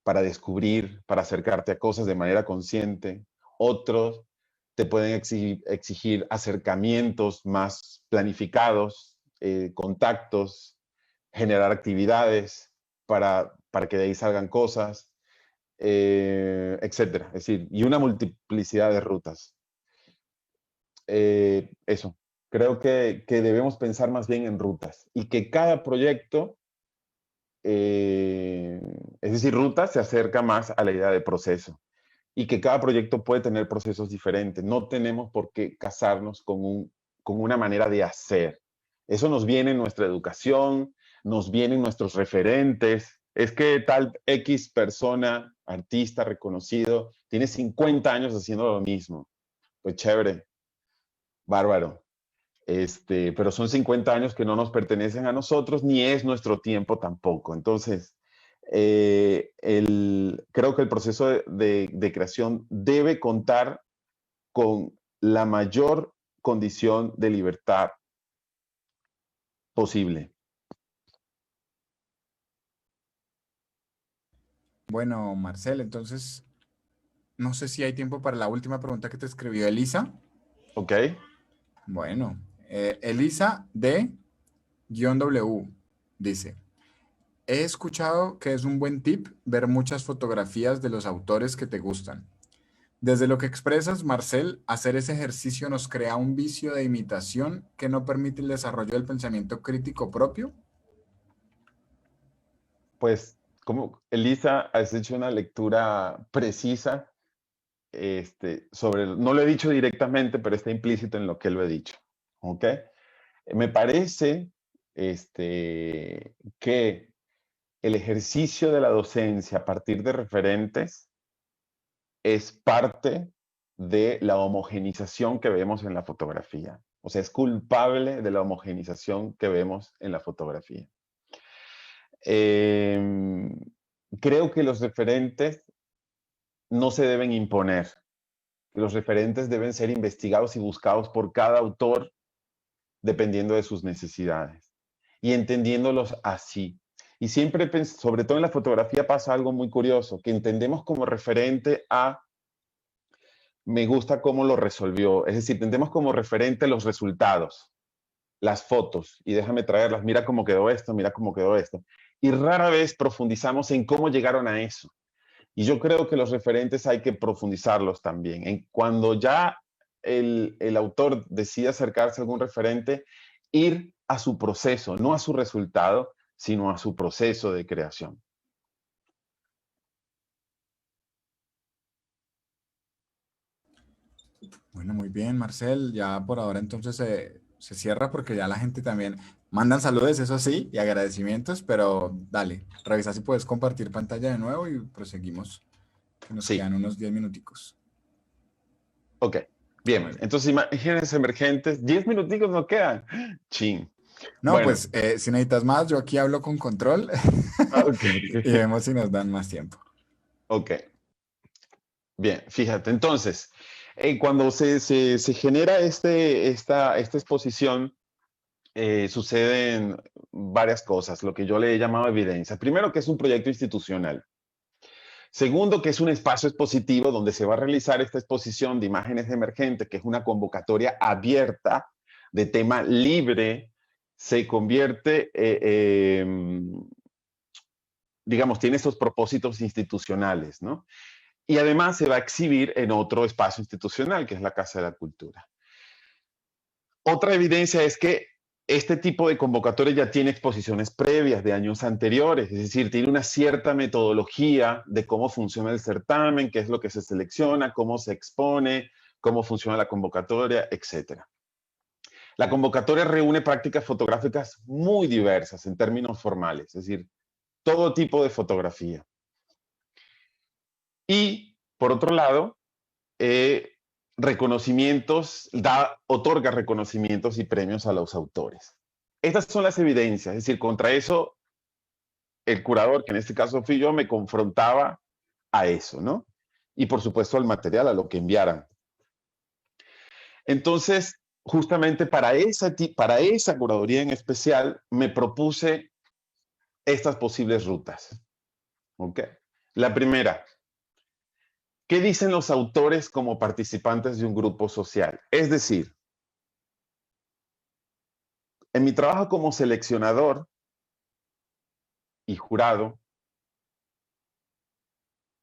para descubrir, para acercarte a cosas de manera consciente. Otros te pueden exigir acercamientos más planificados, contactos, generar actividades para que de ahí salgan cosas, etcétera. Es decir, y una multiplicidad de rutas. Eso. Creo que debemos pensar más bien en rutas y que cada proyecto, es decir, rutas se acerca más a la idea de proceso y que cada proyecto puede tener procesos diferentes. No tenemos por qué casarnos con una manera de hacer. Eso nos viene en nuestra educación, nos vienen nuestros referentes. Es que tal X persona, artista reconocido, tiene 50 años haciendo lo mismo. Pues chévere, bárbaro. Pero son 50 años que no nos pertenecen a nosotros, ni es nuestro tiempo tampoco. Entonces, creo que el proceso de creación debe contar con la mayor condición de libertad posible. Bueno, Marcel, entonces, no sé si hay tiempo para la última pregunta que te escribió Elisa. ¿Ok? Bueno, Elisa D-W dice, he escuchado que es un buen tip ver muchas fotografías de los autores que te gustan. Desde lo que expresas, Marcel, hacer ese ejercicio nos crea un vicio de imitación que no permite el desarrollo del pensamiento crítico propio. Pues, como Elisa, has hecho una lectura precisa no lo he dicho directamente, pero está implícito en lo que lo he dicho. ¿Ok? Me parece que el ejercicio de la docencia a partir de referentes es parte de la homogenización que vemos en la fotografía. O sea, es culpable de la homogenización que vemos en la fotografía. Creo que los referentes no se deben imponer. Los referentes deben ser investigados y buscados por cada autor dependiendo de sus necesidades y entendiéndolos así. Y siempre, sobre todo en la fotografía, pasa algo muy curioso, que entendemos como referente a me gusta cómo lo resolvió. Es decir, tendemos como referente los resultados, las fotos, y déjame traerlas, mira cómo quedó esto, mira cómo quedó esto. Y rara vez profundizamos en cómo llegaron a eso. Y yo creo que los referentes hay que profundizarlos también. Cuando ya el autor decide acercarse a algún referente, ir a su proceso, no a su resultado, sino a su proceso de creación. Bueno, muy bien, Marcel. Ya por ahora entonces se cierra porque ya la gente también mandan saludos, eso sí, y agradecimientos, pero dale, revisa si puedes compartir pantalla de nuevo y proseguimos, que nos Sí, quedan unos 10 minuticos. ok. Bien, Bueno. entonces imágenes emergentes, 10 minuticos nos quedan. Chin. No, Bueno, pues si necesitas más, yo aquí hablo con control ok. y vemos si nos dan más tiempo. Ok, bien, fíjate. Entonces, cuando se genera esta exposición, suceden varias cosas, lo que yo le he llamado evidencia. Primero, que es un proyecto institucional. Segundo, que es un espacio expositivo donde se va a realizar esta exposición de imágenes emergentes, que es una convocatoria abierta de tema libre, se convierte, digamos, tiene estos propósitos institucionales, ¿no? Y además se va a exhibir en otro espacio institucional, que es la Casa de la Cultura. Otra evidencia es que este tipo de convocatoria ya tiene exposiciones previas de años anteriores, es decir, tiene una cierta metodología de cómo funciona el certamen, qué es lo que se selecciona, cómo se expone, cómo funciona la convocatoria, etc. La convocatoria reúne prácticas fotográficas muy diversas en términos formales, es decir, todo tipo de fotografía. Y, por otro lado, otorga reconocimientos y premios a los autores. Estas son las evidencias, es decir, contra eso el curador, que en este caso fui yo, me confrontaba a eso, ¿no? Y por supuesto al material, a lo que enviaran. Entonces, justamente para esa curaduría en especial, me propuse estas posibles rutas. ¿Ok? La primera, ¿qué dicen los autores como participantes de un grupo social? Es decir, en mi trabajo como seleccionador y jurado,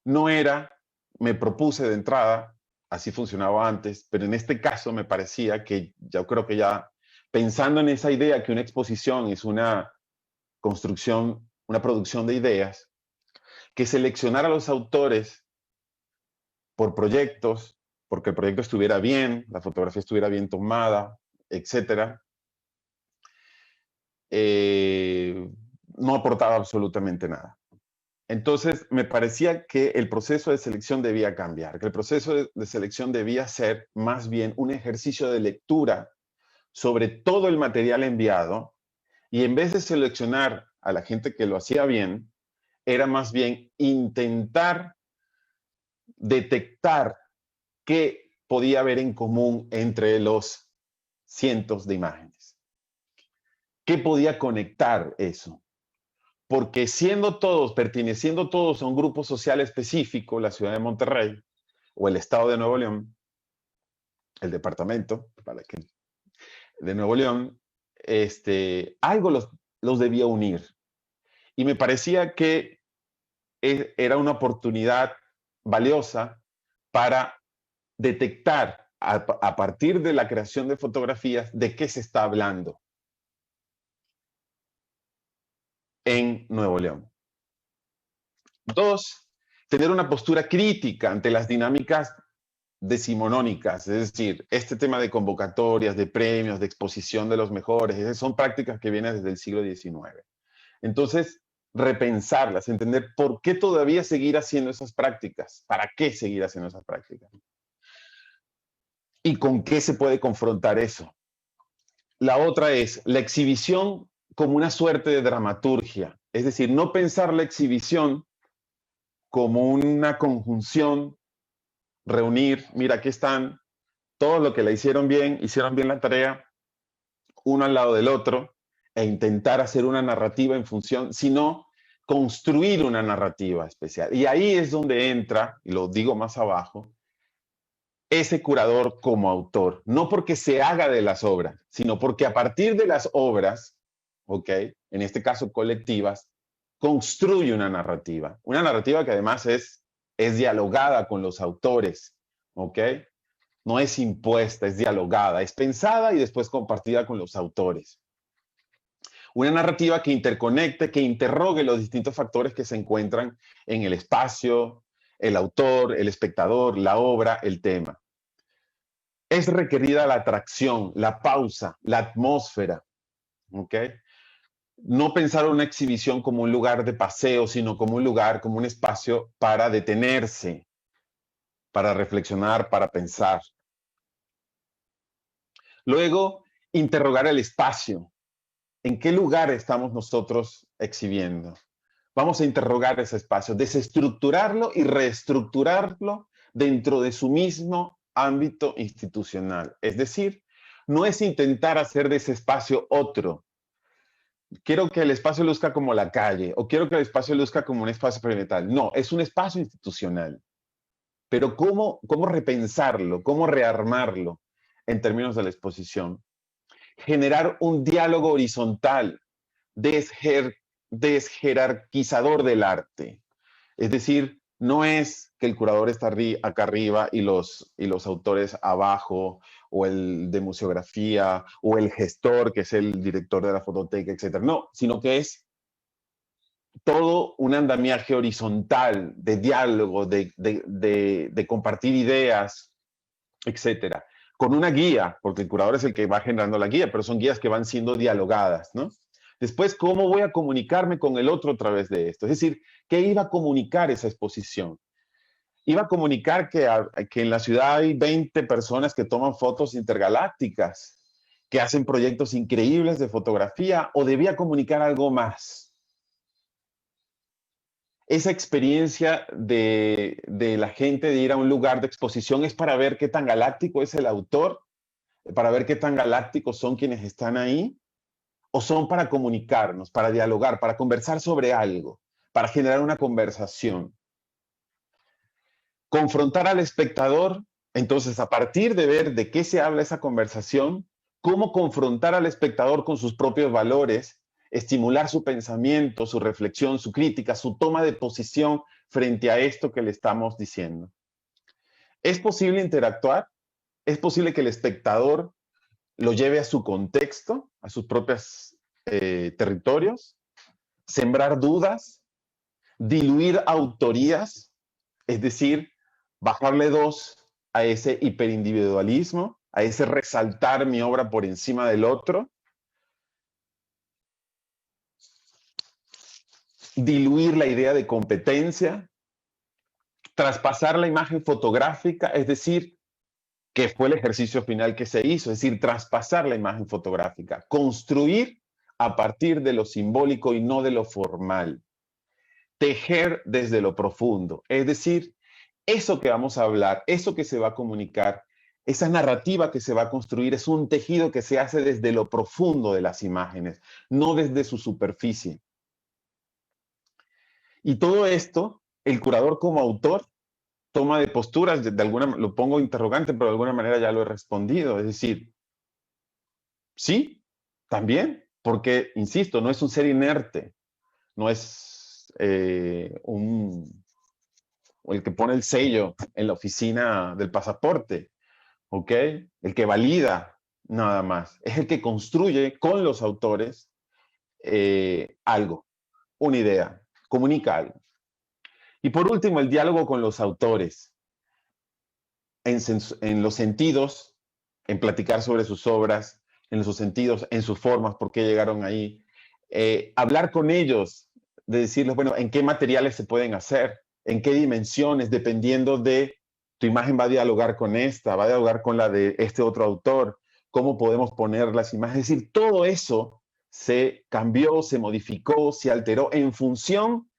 no era, me propuse de entrada, así funcionaba antes, pero en este caso me parecía que yo creo que ya pensando en esa idea que una exposición es una construcción, una producción de ideas, que seleccionar a los autores por proyectos, porque el proyecto estuviera bien, la fotografía estuviera bien tomada, etcétera, eh, no aportaba absolutamente nada. Entonces, me parecía que el proceso de selección debía cambiar, que el proceso de selección debía ser más bien un ejercicio de lectura sobre todo el material enviado y en vez de seleccionar a la gente que lo hacía bien, era más bien intentar detectar qué podía haber en común entre los cientos de imágenes. ¿Qué podía conectar eso? Porque perteneciendo todos a un grupo social específico, la ciudad de Monterrey o el estado de Nuevo León, el departamento de Nuevo León, algo los debía unir. Y me parecía que era una oportunidad valiosa para detectar a partir de la creación de fotografías de qué se está hablando en Nuevo León. Dos, tener una postura crítica ante las dinámicas decimonónicas, es decir, este tema de convocatorias, de premios, de exposición de los mejores, esas son prácticas que vienen desde el siglo XIX. Entonces, repensarlas, entender por qué todavía seguir haciendo esas prácticas, para qué seguir haciendo esas prácticas y con qué se puede confrontar eso. La otra es la exhibición como una suerte de dramaturgia, es decir, no pensar la exhibición como una conjunción, reunir, mira, aquí están todos los que la hicieron bien la tarea, uno al lado del otro, e intentar hacer una narrativa en función, sino construir una narrativa especial. Y ahí es donde entra, y lo digo más abajo, ese curador como autor, no porque se haga de las obras, sino porque a partir de las obras, ¿ok? En este caso colectivas, construye una narrativa que además es dialogada con los autores, ¿ok? No es impuesta, es dialogada, es pensada y después compartida con los autores. Una narrativa que interconecte, que interrogue los distintos factores que se encuentran en el espacio, el autor, el espectador, la obra, el tema. Es requerida la atracción, la pausa, la atmósfera, ¿ok? No pensar una exhibición como un lugar de paseo, sino como un lugar, como un espacio para detenerse, para reflexionar, para pensar. Luego, interrogar el espacio. ¿En qué lugar estamos nosotros exhibiendo? Vamos a interrogar ese espacio, desestructurarlo y reestructurarlo dentro de su mismo ámbito institucional. Es decir, no es intentar hacer de ese espacio otro. Quiero que el espacio luzca como la calle o quiero que el espacio luzca como un espacio perimetral. No, es un espacio institucional. Pero ¿cómo repensarlo? ¿Cómo rearmarlo en términos de la exposición? Generar un diálogo horizontal, desjerarquizador del arte. Es decir, no es que el curador está acá arriba y los autores abajo, o el de museografía, o el gestor, que es el director de la fototeca, etc. No, sino que es todo un andamiaje horizontal de diálogo, de compartir ideas, etc. Con una guía, porque el curador es el que va generando la guía, pero son guías que van siendo dialogadas, ¿no? Después, ¿cómo voy a comunicarme con el otro a través de esto? Es decir, ¿qué iba a comunicar esa exposición? Iba a comunicar que en la ciudad hay 20 personas que toman fotos intergalácticas, que hacen proyectos increíbles de fotografía, o debía comunicar algo más. Esa experiencia de la gente de ir a un lugar de exposición es para ver qué tan galáctico es el autor, para ver qué tan galácticos son quienes están ahí, o son para comunicarnos, para dialogar, para conversar sobre algo, para generar una conversación. Confrontar al espectador, entonces, a partir de ver de qué se habla esa conversación, cómo confrontar al espectador con sus propios valores, estimular su pensamiento, su reflexión, su crítica, su toma de posición frente a esto que le estamos diciendo. ¿Es posible interactuar? ¿Es posible que el espectador lo lleve a su contexto, a sus propios territorios? ¿Sembrar dudas? ¿Diluir autorías? Es decir, bajarle dos a ese hiperindividualismo, a ese resaltar mi obra por encima del otro. Diluir la idea de competencia. Traspasar la imagen fotográfica, es decir, que fue el ejercicio final que se hizo, es decir, traspasar la imagen fotográfica. Construir a partir de lo simbólico y no de lo formal. Tejer desde lo profundo, es decir, eso que vamos a hablar, eso que se va a comunicar, esa narrativa que se va a construir es un tejido que se hace desde lo profundo de las imágenes, no desde su superficie. Y todo esto, el curador como autor toma de posturas, de alguna, lo pongo interrogante, pero de alguna manera ya lo he respondido. Es decir, sí, también, porque, insisto, no es un ser inerte, no es el que pone el sello en la oficina del pasaporte, ¿ok? El que valida nada más. Es el que construye con los autores algo, una idea, comunica algo. Y por último, el diálogo con los autores, en los sentidos, en platicar sobre sus obras, en sus sentidos, en sus formas, por qué llegaron ahí. Hablar con ellos, de decirles, bueno, en qué materiales se pueden hacer, en qué dimensiones, dependiendo de tu imagen va a dialogar con esta, va a dialogar con la de este otro autor, cómo podemos poner las imágenes. Es decir, todo eso se cambió, se modificó, se alteró en función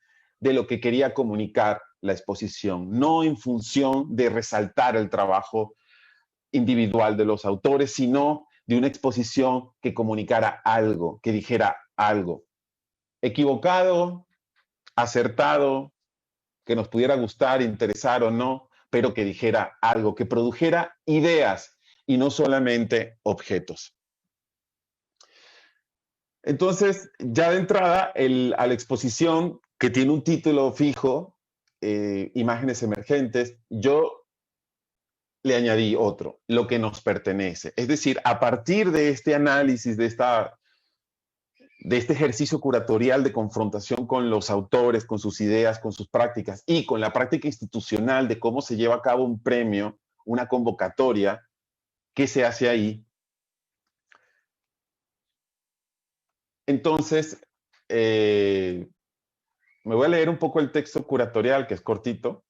de lo que quería comunicar la exposición, no en función de resaltar el trabajo individual de los autores, sino de una exposición que comunicara algo, que dijera algo. Equivocado, acertado, que nos pudiera gustar, interesar o no, pero que dijera algo, que produjera ideas y no solamente objetos. Entonces, ya de entrada, a la exposición, que tiene un título fijo, Imágenes Emergentes, yo le añadí otro, lo que nos pertenece. Es decir, a partir de este análisis, de este ejercicio curatorial de confrontación con los autores, con sus ideas, con sus prácticas y con la práctica institucional de cómo se lleva a cabo un premio, una convocatoria, qué se hace ahí. Entonces, me voy a leer un poco el texto curatorial, que es cortito,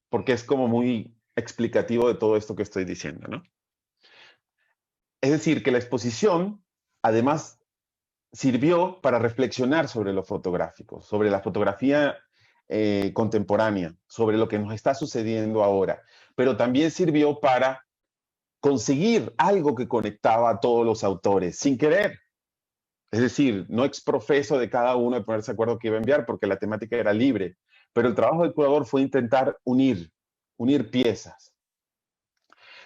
porque es como muy explicativo de todo esto que estoy diciendo, ¿no? Es decir, que la exposición, además, sirvió para reflexionar sobre lo fotográfico, sobre la fotografía contemporánea, sobre lo que nos está sucediendo ahora, pero también sirvió para conseguir algo que conectaba a todos los autores, sin querer. Es decir, no exprofeso de cada uno de ponerse de acuerdo que iba a enviar, porque la temática era libre, pero el trabajo del curador fue intentar unir piezas.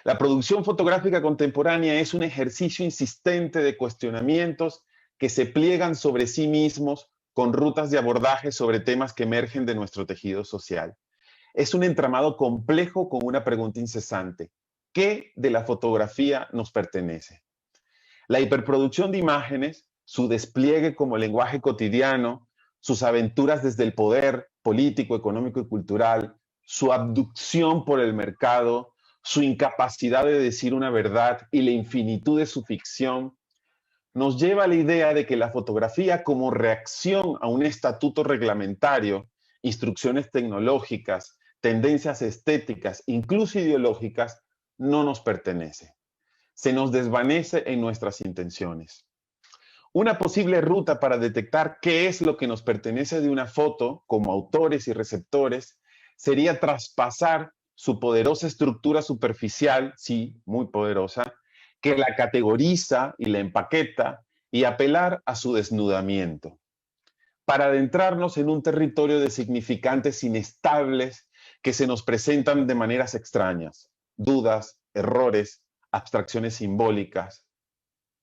La producción fotográfica contemporánea es un ejercicio insistente de cuestionamientos que se pliegan sobre sí mismos con rutas de abordaje sobre temas que emergen de nuestro tejido social. Es un entramado complejo con una pregunta incesante. ¿Qué de la fotografía nos pertenece? La hiperproducción de imágenes, su despliegue como lenguaje cotidiano, sus aventuras desde el poder político, económico y cultural, su abducción por el mercado, su incapacidad de decir una verdad y la infinitud de su ficción, nos lleva a la idea de que la fotografía como reacción a un estatuto reglamentario, instrucciones tecnológicas, tendencias estéticas, incluso ideológicas, no nos pertenece. Se nos desvanece en nuestras intenciones. Una posible ruta para detectar qué es lo que nos pertenece de una foto, como autores y receptores, sería traspasar su poderosa estructura superficial, sí, muy poderosa, que la categoriza y la empaqueta, y apelar a su desnudamiento, para adentrarnos en un territorio de significantes inestables que se nos presentan de maneras extrañas, dudas, errores, abstracciones simbólicas,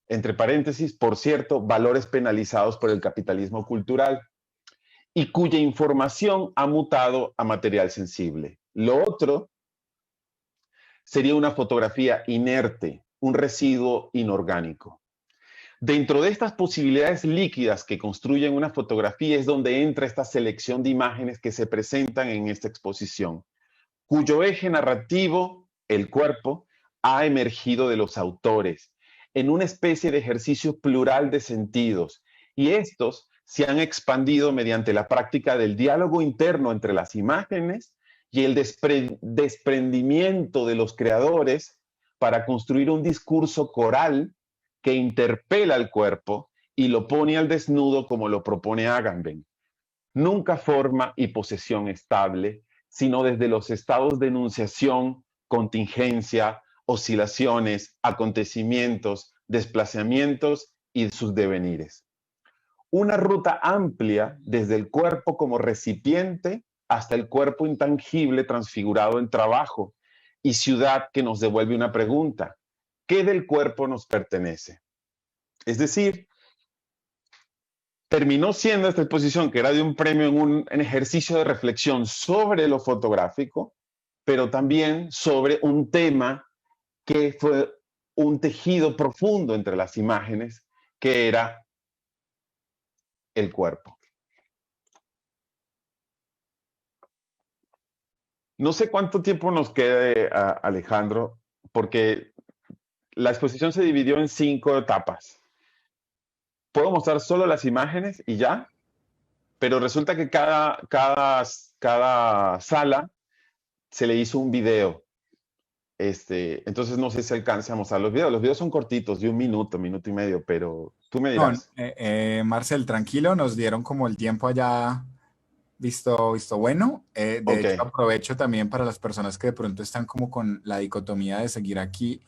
entre paréntesis, por cierto, valores penalizados por el capitalismo cultural, y cuya información ha mutado a material sensible. Lo otro sería una fotografía inerte, un residuo inorgánico. Dentro de estas posibilidades líquidas que construyen una fotografía es donde entra esta selección de imágenes que se presentan en esta exposición, cuyo eje narrativo, el cuerpo, ha emergido de los autores en una especie de ejercicio plural de sentidos, y estos se han expandido mediante la práctica del diálogo interno entre las imágenes y el desprendimiento de los creadores para construir un discurso coral que interpela al cuerpo y lo pone al desnudo como lo propone Agamben. Nunca forma y posesión estable, sino desde los estados de enunciación, contingencia, oscilaciones, acontecimientos, desplazamientos y sus devenires. Una ruta amplia desde el cuerpo como recipiente hasta el cuerpo intangible transfigurado en trabajo y ciudad que nos devuelve una pregunta: ¿qué del cuerpo nos pertenece? Es decir, terminó siendo esta exposición, que era de un premio en un ejercicio de reflexión sobre lo fotográfico, pero también sobre un tema que fue un tejido profundo entre las imágenes, que era el cuerpo. No sé cuánto tiempo nos quede, Alejandro, porque la exposición se dividió en 5 etapas. Puedo mostrar solo las imágenes y ya, pero resulta que cada sala se le hizo un video. Entonces no sé si alcance a mostrar los videos. Los videos son cortitos, de 1 minuto, minuto y medio, pero tú me No, dirás. Marcel, tranquilo, nos dieron como el tiempo allá visto bueno. De Ok, hecho, aprovecho también para las personas que de pronto están como con la dicotomía de seguir aquí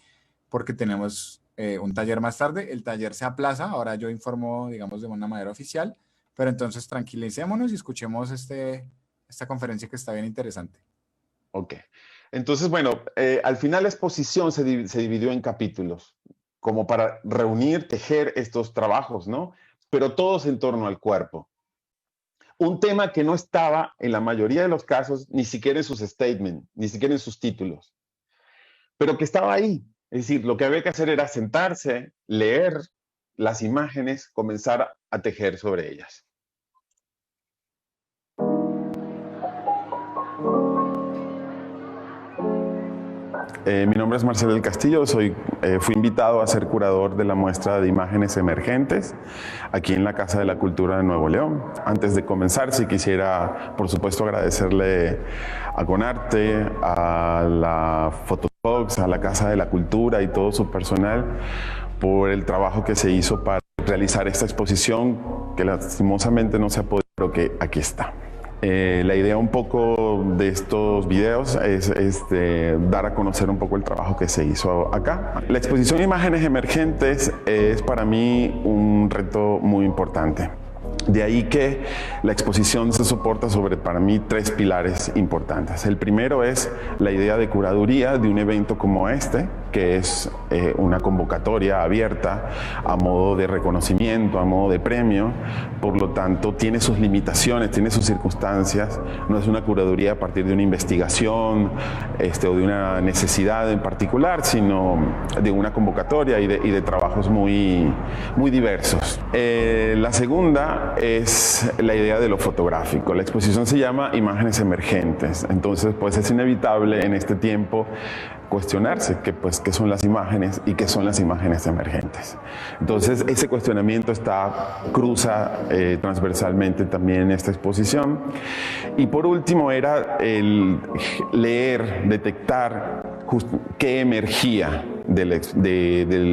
porque tenemos un taller más tarde. El taller se aplaza, ahora yo informo, digamos, de una manera oficial, pero entonces tranquilicémonos y escuchemos esta conferencia que está bien interesante. Ok. Entonces, bueno, al final la exposición se dividió en capítulos, como para reunir, tejer estos trabajos, ¿no? Pero todos en torno al cuerpo. Un tema que no estaba en la mayoría de los casos, ni siquiera en sus statements, ni siquiera en sus títulos, pero que estaba ahí. Es decir, lo que había que hacer era sentarse, leer las imágenes, comenzar a tejer sobre ellas. Mi nombre es Marcelo del Castillo, fui invitado a ser curador de la muestra de imágenes emergentes aquí en la Casa de la Cultura de Nuevo León. Antes de comenzar, sí quisiera, por supuesto, agradecerle a Conarte, a la Fotobox, a la Casa de la Cultura y todo su personal por el trabajo que se hizo para realizar esta exposición que lastimosamente no se ha podido, pero que aquí está. La idea un poco de estos videos es dar a conocer un poco el trabajo que se hizo acá. La exposición de imágenes emergentes es para mí un reto muy importante. De ahí que la exposición se soporta sobre, para mí, 3 pilares importantes. El primero es la idea de curaduría de un evento como este, que es una convocatoria abierta a modo de reconocimiento, a modo de premio. Por lo tanto, tiene sus limitaciones, tiene sus circunstancias. No es una curaduría a partir de una investigación o de una necesidad en particular, sino de una convocatoria y de trabajos muy diversos. La segunda es la idea de lo fotográfico. La exposición se llama Imágenes Emergentes. Entonces, pues es inevitable en este tiempo cuestionarse qué son las imágenes y qué son las imágenes emergentes. Entonces, ese cuestionamiento cruza transversalmente también en esta exposición. Y por último era el leer, detectar qué emergía de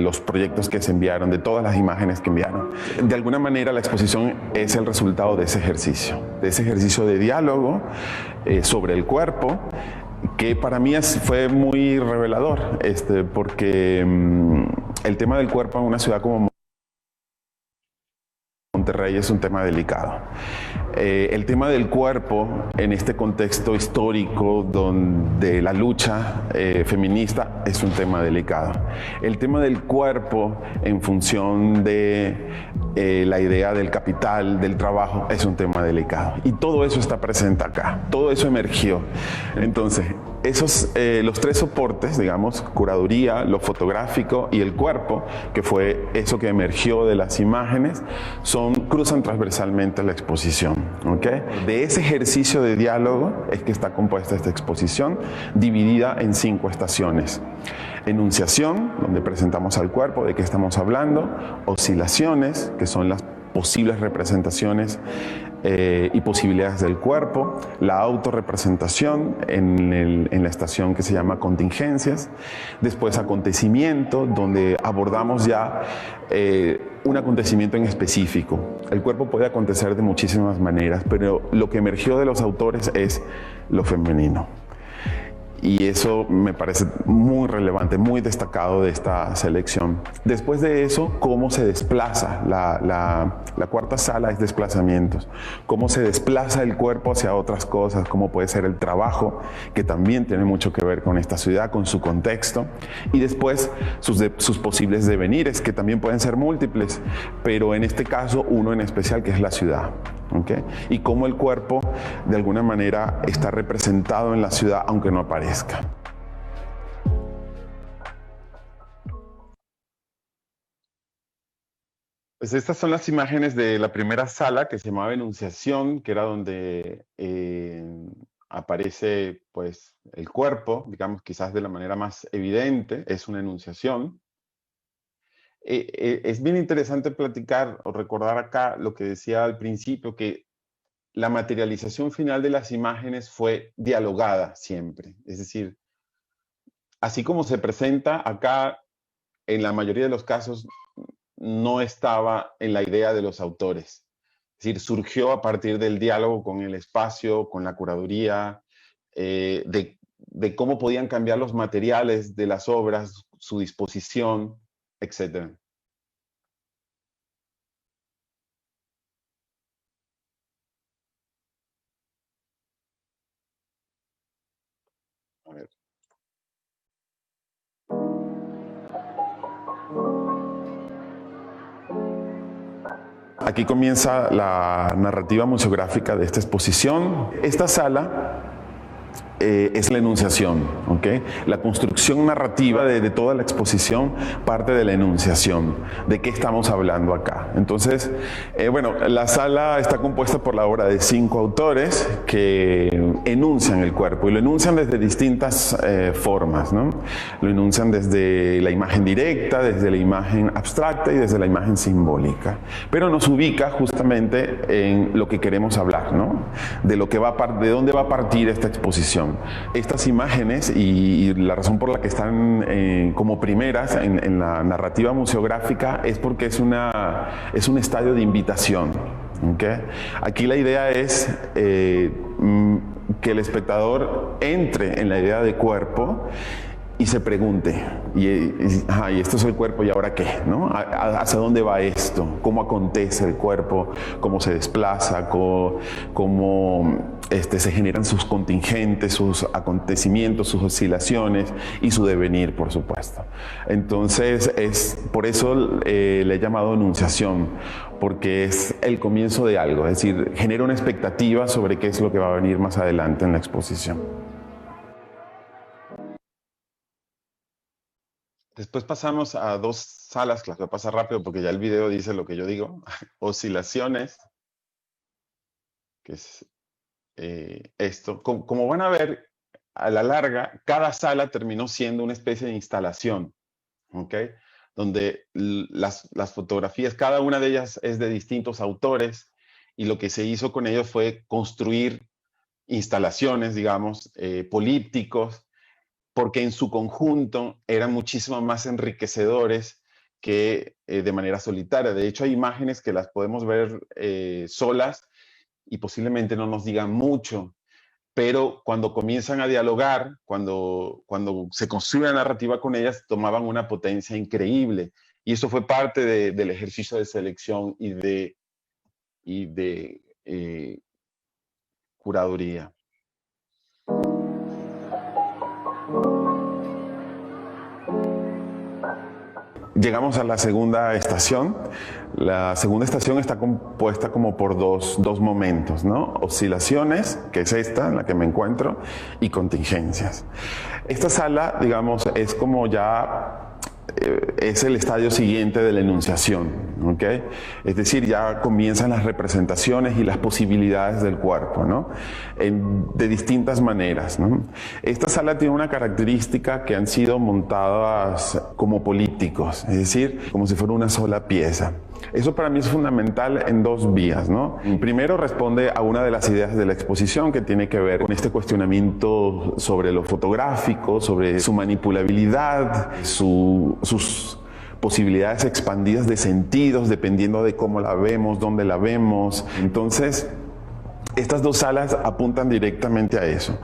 los proyectos que se enviaron, de todas las imágenes que enviaron. De alguna manera la exposición es el resultado de ese ejercicio de diálogo sobre el cuerpo, que para mí fue muy revelador, porque el tema del cuerpo en una ciudad como Monterrey es un tema delicado. El tema del cuerpo en este contexto histórico donde la lucha feminista es un tema delicado. El tema del cuerpo en función de la idea del capital, del trabajo, es un tema delicado. Y todo eso está presente acá, todo eso emergió. Entonces, los 3 soportes, digamos, curaduría, lo fotográfico y el cuerpo, que fue eso que emergió de las imágenes, cruzan transversalmente la exposición. ¿Okay? De ese ejercicio de diálogo es que está compuesta esta exposición, dividida en 5 estaciones. Enunciación, donde presentamos al cuerpo, de qué estamos hablando. Oscilaciones, que son las posibles representaciones y posibilidades del cuerpo, la autorrepresentación en la estación que se llama contingencias, después acontecimiento, donde abordamos ya un acontecimiento en específico. El cuerpo puede acontecer de muchísimas maneras, pero lo que emergió de los autores es lo femenino. Y eso me parece muy relevante, muy destacado de esta selección. Después de eso, cómo se desplaza. La cuarta sala es desplazamientos. Cómo se desplaza el cuerpo hacia otras cosas, cómo puede ser el trabajo, que también tiene mucho que ver con esta ciudad, con su contexto. Y después sus posibles devenires, que también pueden ser múltiples, pero en este caso uno en especial, que es la ciudad. ¿Okay? Y cómo el cuerpo de alguna manera está representado en la ciudad aunque no aparezca. Pues estas son las imágenes de la primera sala, que se llamaba Enunciación, que era donde aparece pues el cuerpo, digamos, quizás de la manera más evidente, es una enunciación. Es bien interesante platicar o recordar acá lo que decía al principio, que la materialización final de las imágenes fue dialogada siempre. Es decir, así como se presenta acá, en la mayoría de los casos no estaba en la idea de los autores. Es decir, surgió a partir del diálogo con el espacio, con la curaduría, de cómo podían cambiar los materiales de las obras, su disposición, etc. aquí comienza la narrativa museográfica de esta exposición. Esta sala es la enunciación, ¿ok? La construcción narrativa de toda la exposición parte de la enunciación. ¿De qué estamos hablando acá? Entonces, bueno, la sala está compuesta por la obra de 5 autores que enuncian el cuerpo, y lo enuncian desde distintas formas, ¿no? Lo enuncian desde la imagen directa, desde la imagen abstracta y desde la imagen simbólica. Pero nos ubica justamente en lo que queremos hablar, ¿no? De dónde va a partir esta exposición. Estas imágenes y la razón por la que están como primeras en la narrativa museográfica es porque es un estadio de invitación. ¿Okay? Aquí la idea es que el espectador entre en la idea de cuerpo y se pregunte, y esto es el cuerpo, ¿y ahora qué? ¿No? ¿Hacia dónde va esto? ¿Cómo acontece el cuerpo? ¿Cómo se desplaza? ¿Cómo se generan sus contingentes, sus acontecimientos, sus oscilaciones y su devenir, por supuesto? Entonces, por eso le he llamado enunciación, porque es el comienzo de algo, es decir, genera una expectativa sobre qué es lo que va a venir más adelante en la exposición. Después pasamos a 2 salas, que las voy a pasar rápido porque ya el video dice lo que yo digo. Oscilaciones, que es esto. Como van a ver, a la larga, cada sala terminó siendo una especie de instalación, ¿ok? Donde las fotografías, cada una de ellas es de distintos autores, y lo que se hizo con ellos fue construir instalaciones, digamos, polípticos, porque en su conjunto eran muchísimo más enriquecedores que de manera solitaria. De hecho, hay imágenes que las podemos ver solas y posiblemente no nos digan mucho, pero cuando comienzan a dialogar, cuando se construye la narrativa con ellas, tomaban una potencia increíble. Y eso fue parte del ejercicio de selección y de curaduría. Llegamos a la segunda estación. La segunda estación está compuesta como por dos momentos, ¿no? Oscilaciones, que es esta en la que me encuentro, y contingencias. Esta sala, digamos, es como ya es el estadio siguiente de la enunciación, ¿ok? Es decir, ya comienzan las representaciones y las posibilidades del cuerpo, ¿no? De distintas maneras, ¿no? Esta sala tiene una característica que han sido montadas como polípticos, es decir, como si fuera una sola pieza. Eso para mí es fundamental en 2 vías, ¿no? Primero, responde a una de las ideas de la exposición que tiene que ver con este cuestionamiento sobre lo fotográfico, sobre su manipulabilidad, sus posibilidades expandidas de sentidos dependiendo de cómo la vemos, dónde la vemos. Entonces, estas 2 salas apuntan directamente a eso,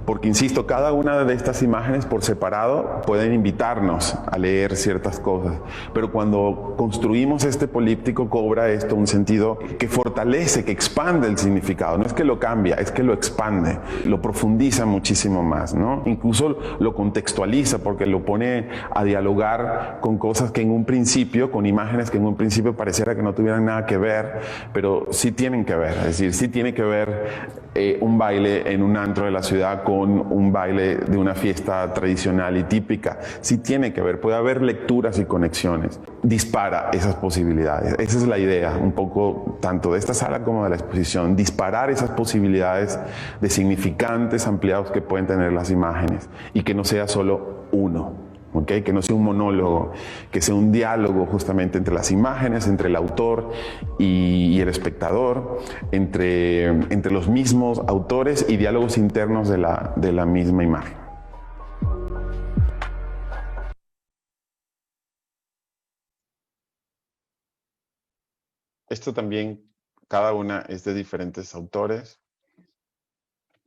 porque insisto, cada una de estas imágenes por separado pueden invitarnos a leer ciertas cosas, pero cuando construimos este políptico cobra esto un sentido que fortalece, que expande el significado. No es que lo cambia, es que lo expande, lo profundiza muchísimo más, ¿no? Incluso lo contextualiza, porque lo pone a dialogar con cosas que en un principio, con imágenes que en un principio pareciera que no tuvieran nada que ver, pero sí tienen que ver, es decir, sí tiene que ver un baile en un antro de la ciudad con un baile de una fiesta tradicional y típica. Sí tiene que ver, puede haber lecturas y conexiones. Dispara esas posibilidades. Esa es la idea, un poco tanto de esta sala como de la exposición, disparar esas posibilidades de significantes ampliados que pueden tener las imágenes y que no sea solo uno. ¿Okay? Que no sea un monólogo, que sea un diálogo justamente entre las imágenes, entre el autor y el espectador, entre los mismos autores y diálogos internos de la misma imagen. Esto también, cada una es de diferentes autores,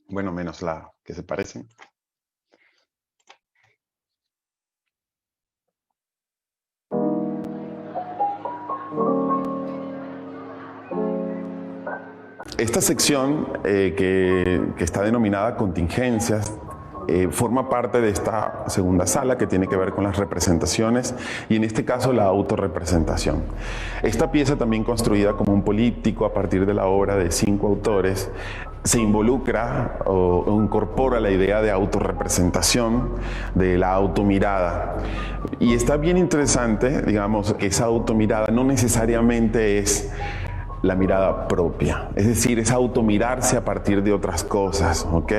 bueno, menos la que se parecen. Esta sección que está denominada contingencias forma parte de esta segunda sala que tiene que ver con las representaciones y en este caso la autorrepresentación. Esta pieza, también construida como un políptico a partir de la obra de 5 autores, se involucra o incorpora la idea de autorrepresentación, de la automirada. Y está bien interesante, digamos, que esa automirada no necesariamente es la mirada propia, es decir, es automirarse a partir de otras cosas, ¿ok?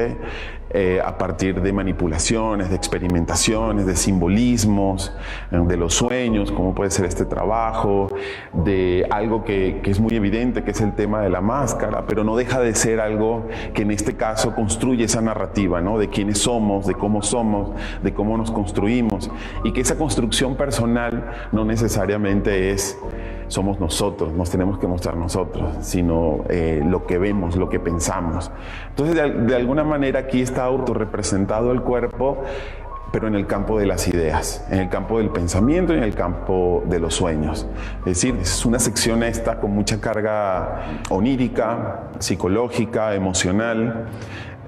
A partir de manipulaciones, de experimentaciones, de simbolismos, de los sueños, como puede ser este trabajo, de algo que es muy evidente, que es el tema de la máscara, pero no deja de ser algo que en este caso construye esa narrativa, ¿no? De quiénes somos, de cómo nos construimos, y que esa construcción personal no necesariamente somos nosotros, nos tenemos que mostrar nosotros, sino lo que vemos, lo que pensamos. Entonces, de alguna manera aquí está autorrepresentado el cuerpo, pero en el campo de las ideas, en el campo del pensamiento y en el campo de los sueños. Es decir, es una sección esta con mucha carga onírica, psicológica, emocional,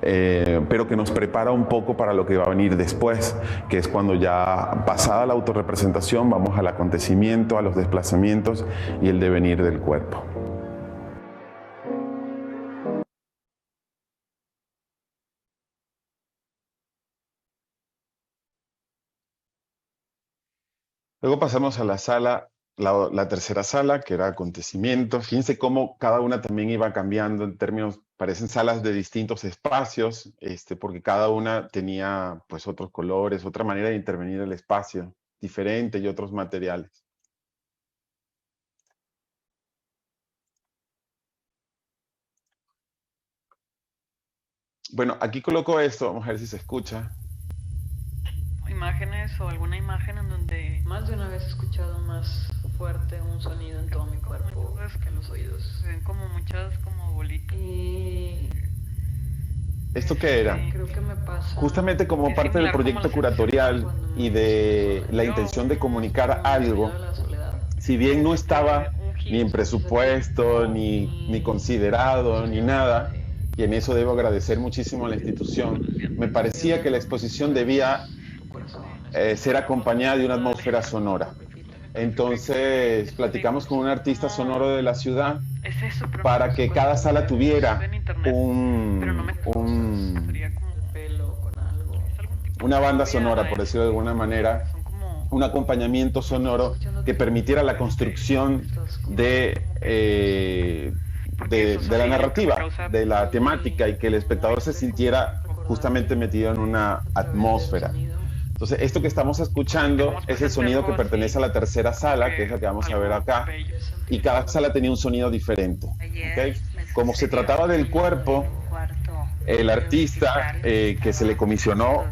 pero que nos prepara un poco para lo que va a venir después, que es cuando ya pasada la autorrepresentación vamos al acontecimiento, a los desplazamientos y el devenir del cuerpo. Luego pasamos a la sala, la tercera sala, que era acontecimiento. Fíjense cómo cada una también iba cambiando en términos, parecen salas de distintos espacios, porque cada una tenía pues otros colores, otra manera de intervenir el espacio, diferente, y otros materiales. Bueno, aquí coloco esto, vamos a ver si se escucha. Imágenes o alguna imagen en donde más de una vez he escuchado más fuerte un sonido en todo mi cuerpo que en los oídos. Se ven como muchas como bolitas. Y ¿Esto qué era? creo que me pasa. Justamente como parte del proyecto curatorial y de la intención de comunicar algo, si bien no estaba ni en presupuesto, ni considerado, ni nada, y en eso debo agradecer muchísimo a la institución, me parecía que la exposición debía ser acompañada de una atmósfera sonora. Entonces platicamos con un artista sonoro de la ciudad para que cada sala tuviera una banda sonora, por decirlo de alguna manera, un acompañamiento sonoro que permitiera la construcción de la narrativa, de la temática, y que el espectador se sintiera justamente metido en una atmósfera. Entonces, esto que estamos escuchando es el sonido que pertenece a la tercera sala, que es la que vamos a ver acá, y cada sala tenía un sonido diferente, ¿okay? Como se trataba del cuerpo, el artista que se le comisionó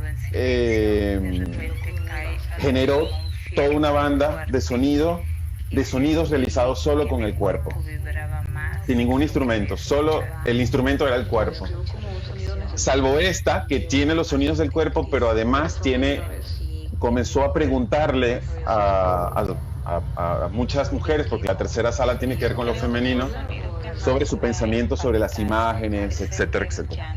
generó toda una banda de sonidos realizados solo con el cuerpo, sin ningún instrumento, solo el instrumento era el cuerpo. Salvo esta, que tiene los sonidos del cuerpo, pero además comenzó a preguntarle a muchas mujeres, porque la tercera sala tiene que ver con lo femenino, sobre su pensamiento sobre las imágenes, etcétera, etcétera.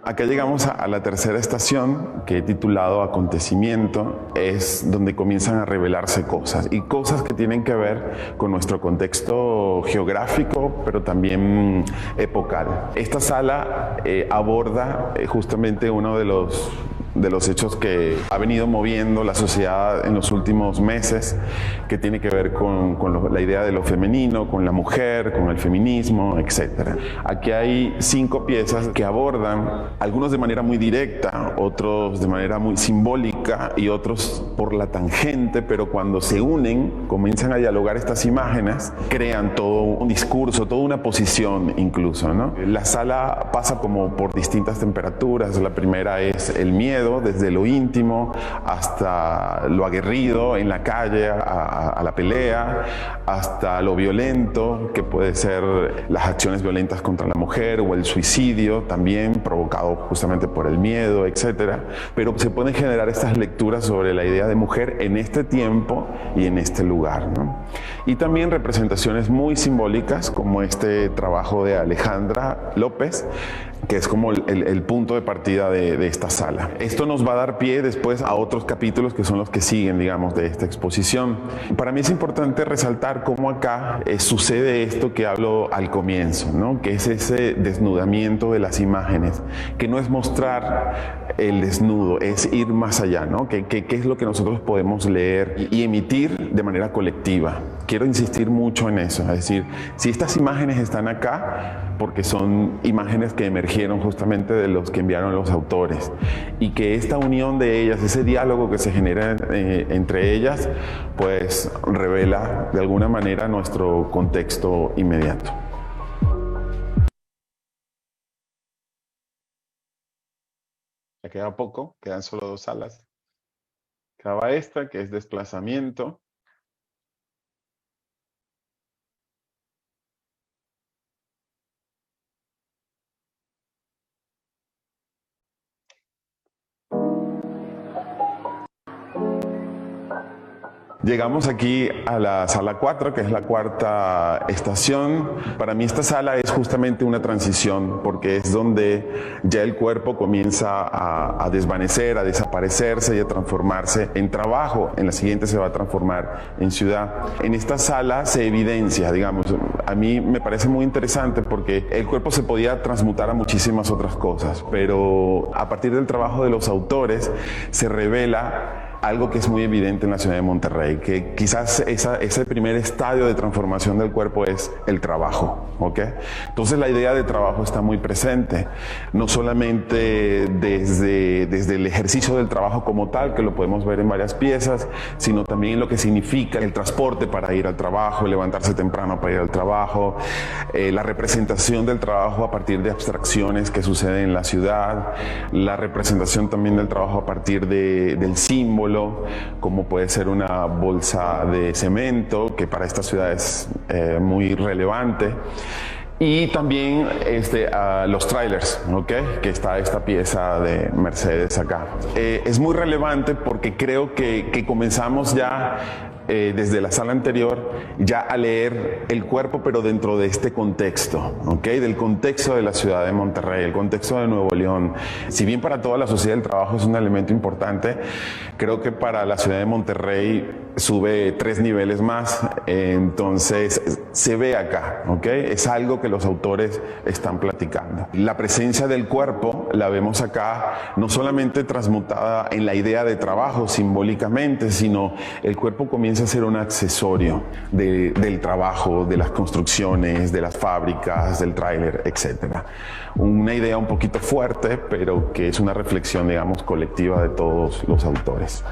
Acá llegamos a la tercera estación, que he titulado Acontecimiento. Es donde comienzan a revelarse cosas, y cosas que tienen que ver con nuestro contexto geográfico, pero también epocal. Esta sala aborda justamente uno de los hechos que ha venido moviendo la sociedad en los últimos meses, que tiene que ver con la idea de lo femenino, con la mujer, con el feminismo, etc. Aquí hay 5 piezas que abordan, algunos de manera muy directa, otros de manera muy simbólica y otros por la tangente, pero cuando se unen, comienzan a dialogar estas imágenes, crean todo un discurso, toda una posición incluso, ¿no? La sala pasa como por distintas temperaturas. La primera es el miedo, miedo, desde lo íntimo hasta lo aguerrido en la calle, a la pelea, hasta lo violento, que puede ser las acciones violentas contra la mujer o el suicidio, también provocado justamente por el miedo, etc. Pero se pueden generar estas lecturas sobre la idea de mujer en este tiempo y en este lugar, ¿no? Y también representaciones muy simbólicas, como este trabajo de Alejandra López, que es como el punto de partida de esta sala. Esto nos va a dar pie después a otros capítulos que son los que siguen, digamos, de esta exposición. Para mí es importante resaltar cómo acá sucede esto que hablo al comienzo, ¿no? Que es ese desnudamiento de las imágenes, que no es mostrar el desnudo, es ir más allá, ¿no? ¿Qué es lo que nosotros podemos leer y emitir de manera colectiva? Quiero insistir mucho en eso, es decir, si estas imágenes están acá, porque son imágenes que emergieron justamente de los que enviaron los autores, y que esta unión de ellas, ese diálogo que se genera entre ellas, pues revela de alguna manera nuestro contexto inmediato. Ya queda poco, quedan solo 2 salas. Quedaba esta, que es desplazamiento. Llegamos aquí a la sala 4, que es la cuarta estación. Para mí esta sala es justamente una transición, porque es donde ya el cuerpo comienza a desvanecer, a desaparecerse y a transformarse en trabajo. En la siguiente se va a transformar en ciudad. En esta sala se evidencia, digamos, a mí me parece muy interesante porque el cuerpo se podía transmutar a muchísimas otras cosas, pero a partir del trabajo de los autores se revela algo que es muy evidente en la ciudad de Monterrey, que quizás ese primer estadio de transformación del cuerpo es el trabajo, ¿ok? Entonces la idea de trabajo está muy presente, no solamente desde el ejercicio del trabajo como tal, que lo podemos ver en varias piezas, sino también en lo que significa el transporte para ir al trabajo, levantarse temprano para ir al trabajo, la representación del trabajo a partir de abstracciones que suceden en la ciudad, la representación también del trabajo a partir del símbolo, como puede ser una bolsa de cemento, que para esta ciudad es muy relevante. Y también los trailers, ¿okay? Que está esta pieza de Mercedes acá. Es muy relevante porque creo que comenzamos ya desde la sala anterior ya a leer el cuerpo, pero dentro de este contexto, ¿okay? Del contexto de la ciudad de Monterrey, el contexto de Nuevo León. Si bien para toda la sociedad del trabajo es un elemento importante, creo que para la ciudad de Monterrey sube 3 niveles más, entonces se ve acá, ¿okay? Es algo que los autores están platicando. La presencia del cuerpo la vemos acá, no solamente transmutada en la idea de trabajo simbólicamente, sino el cuerpo comienza a ser un accesorio del trabajo, de las construcciones, de las fábricas, del tráiler, etc. Una idea un poquito fuerte, pero que es una reflexión, digamos, colectiva de todos los autores.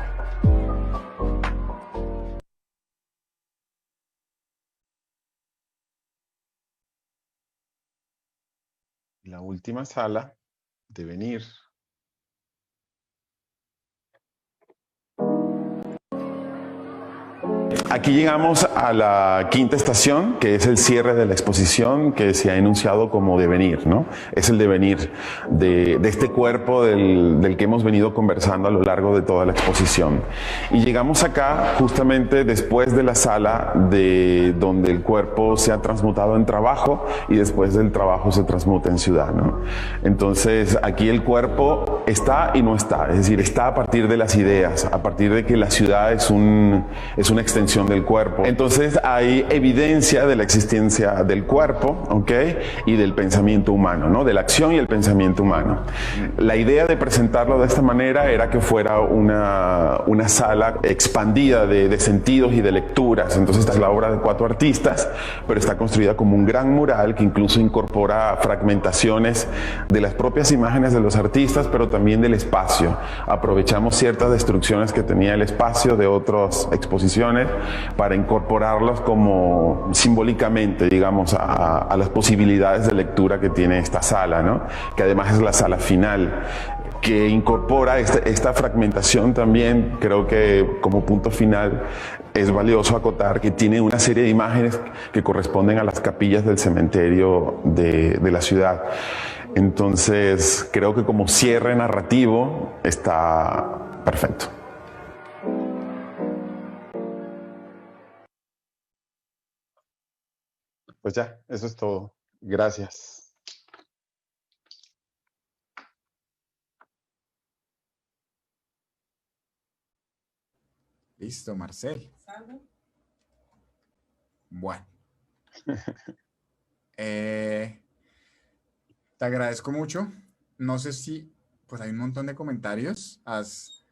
La última sala, Devenir. Aquí llegamos a la quinta estación, que es el cierre de la exposición, que se ha enunciado como devenir, ¿no? Es el devenir de este cuerpo del que hemos venido conversando a lo largo de toda la exposición. Y llegamos acá justamente después de la sala donde el cuerpo se ha transmutado en trabajo y después del trabajo se transmuta en ciudad, ¿no? Entonces aquí el cuerpo está y no está, es decir, está a partir de las ideas, a partir de que la ciudad es una extensión del cuerpo. Entonces hay evidencia de la existencia del cuerpo, ¿ok? Y del pensamiento humano, ¿no? De la acción y el pensamiento humano. La idea de presentarlo de esta manera era que fuera una sala expandida de sentidos y de lecturas. Entonces esta es la obra de 4 artistas, pero está construida como un gran mural que incluso incorpora fragmentaciones de las propias imágenes de los artistas, pero también del espacio. Aprovechamos ciertas destrucciones que tenía el espacio de otras exposiciones para incorporarlos como simbólicamente, digamos, a las posibilidades de lectura que tiene esta sala, ¿no? Que además es la sala final. que incorpora esta fragmentación también. Creo que como punto final es valioso acotar que tiene una serie de imágenes que corresponden a las capillas del cementerio de la ciudad. Entonces creo que como cierre narrativo está perfecto. Pues ya, eso es todo. Gracias. Listo, Marcel. Bueno. Te agradezco mucho. No sé si, pues hay un montón de comentarios. Has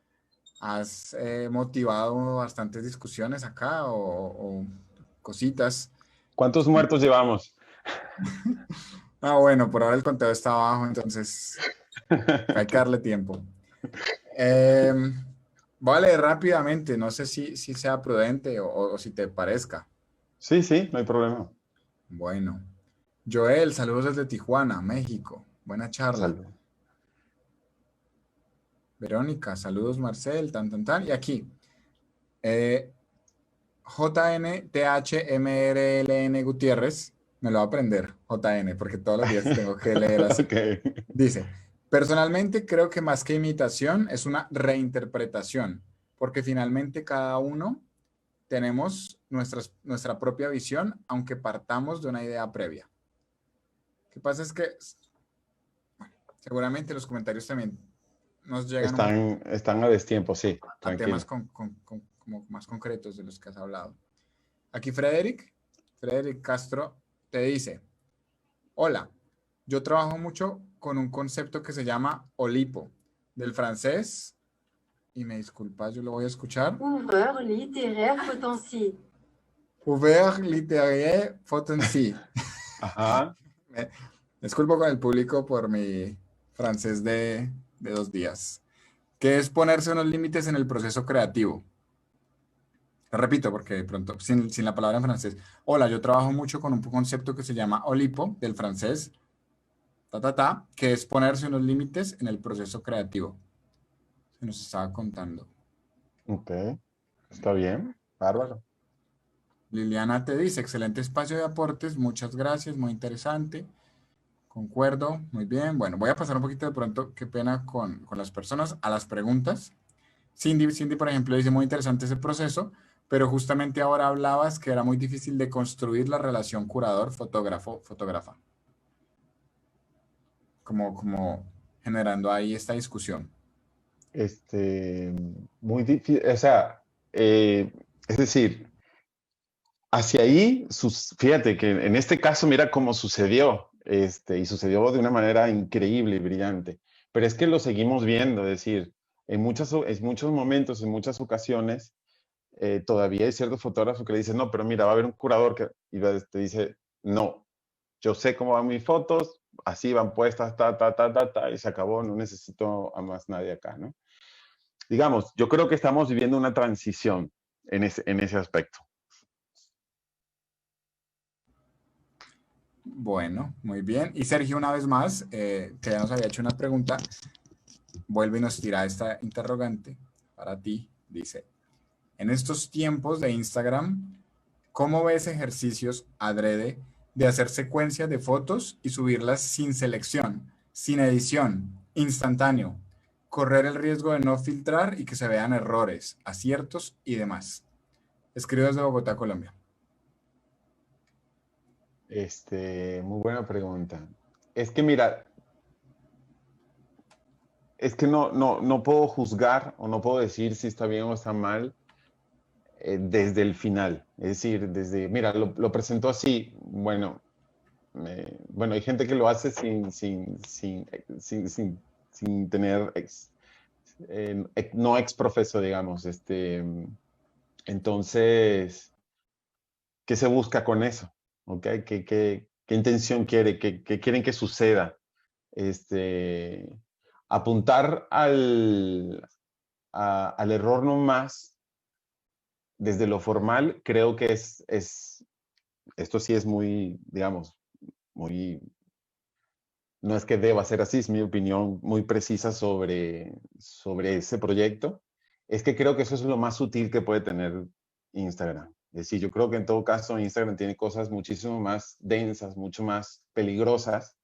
motivado bastantes discusiones acá o cositas. ¿Cuántos muertos llevamos? Bueno, por ahora el conteo está abajo, entonces hay que darle tiempo. Voy a leer rápidamente, no sé si sea prudente o si te parezca. Sí, no hay problema. Bueno. Joel, saludos desde Tijuana, México. Buena charla. Salud. Verónica, saludos Marcel, tan. Y aquí, JNTHMRLN Gutiérrez, me lo voy a aprender, JN, porque todos los días tengo que leer así. Okay. Dice, personalmente creo que más que imitación es una reinterpretación, porque finalmente cada uno tenemos nuestra propia visión, aunque partamos de una idea previa. Lo que pasa es que, bueno, seguramente los comentarios también nos llegan están a destiempo, sí. A temas como más concretos de los que has hablado. Aquí Frederick Castro te dice, hola, yo trabajo mucho con un concepto que se llama Olipo, del francés, y me disculpas, yo lo voy a escuchar. Ouvert littéraire potentiel. Ouvert littéraire potentiel. Ajá. Me disculpo con el público por mi francés de 2 días. Que es ponerse unos límites en el proceso creativo. Lo repito porque de pronto, sin la palabra en francés. Hola, yo trabajo mucho con un concepto que se llama Olipo, del francés, que es ponerse unos límites en el proceso creativo. Se nos estaba contando. Ok, está bien, bárbaro. Liliana te dice, excelente espacio de aportes, muchas gracias, muy interesante. Concuerdo, muy bien. Bueno, voy a pasar un poquito de pronto, qué pena con las personas, a las preguntas. Cindy, por ejemplo, dice, muy interesante ese proceso, pero justamente ahora hablabas que era muy difícil de construir la relación curador-fotógrafo-fotógrafa. Como generando ahí esta discusión. Muy difícil, o sea, es decir, hacia ahí, fíjate que en este caso, mira cómo sucedió, y sucedió de una manera increíble y brillante, pero es que lo seguimos viendo, es decir, en muchos momentos, en muchas ocasiones, todavía hay ciertos fotógrafos que le dicen, no, pero mira, va a haber un curador que y te dice, no, yo sé cómo van mis fotos, así van puestas, y se acabó, no necesito a más nadie acá, ¿no? Digamos, yo creo que estamos viviendo una transición en ese aspecto. Bueno, muy bien. Y Sergio, una vez más, que ya nos había hecho una pregunta, vuelve y nos tira esta interrogante para ti. Dice, en estos tiempos de Instagram, ¿cómo ves ejercicios adrede de hacer secuencias de fotos y subirlas sin selección, sin edición, instantáneo? Correr el riesgo de no filtrar y que se vean errores, aciertos y demás. Escribo desde Bogotá, Colombia. Muy buena pregunta. Es que mira, es que no puedo juzgar o no puedo decir si está bien o está mal desde el final. Es decir, mira, lo presentó así, bueno, hay gente que lo hace sin tener no exprofeso, digamos. Entonces, ¿qué se busca con eso? ¿Okay? ¿Qué intención quiere? ¿Qué quieren que suceda? Apuntar al error no más desde lo formal, creo que esto sí es muy, digamos, muy, no es que deba ser así, es mi opinión muy precisa sobre ese proyecto, es que creo que eso es lo más sutil que puede tener Instagram. Es decir, yo creo que en todo caso Instagram tiene cosas muchísimo más densas, mucho más peligrosas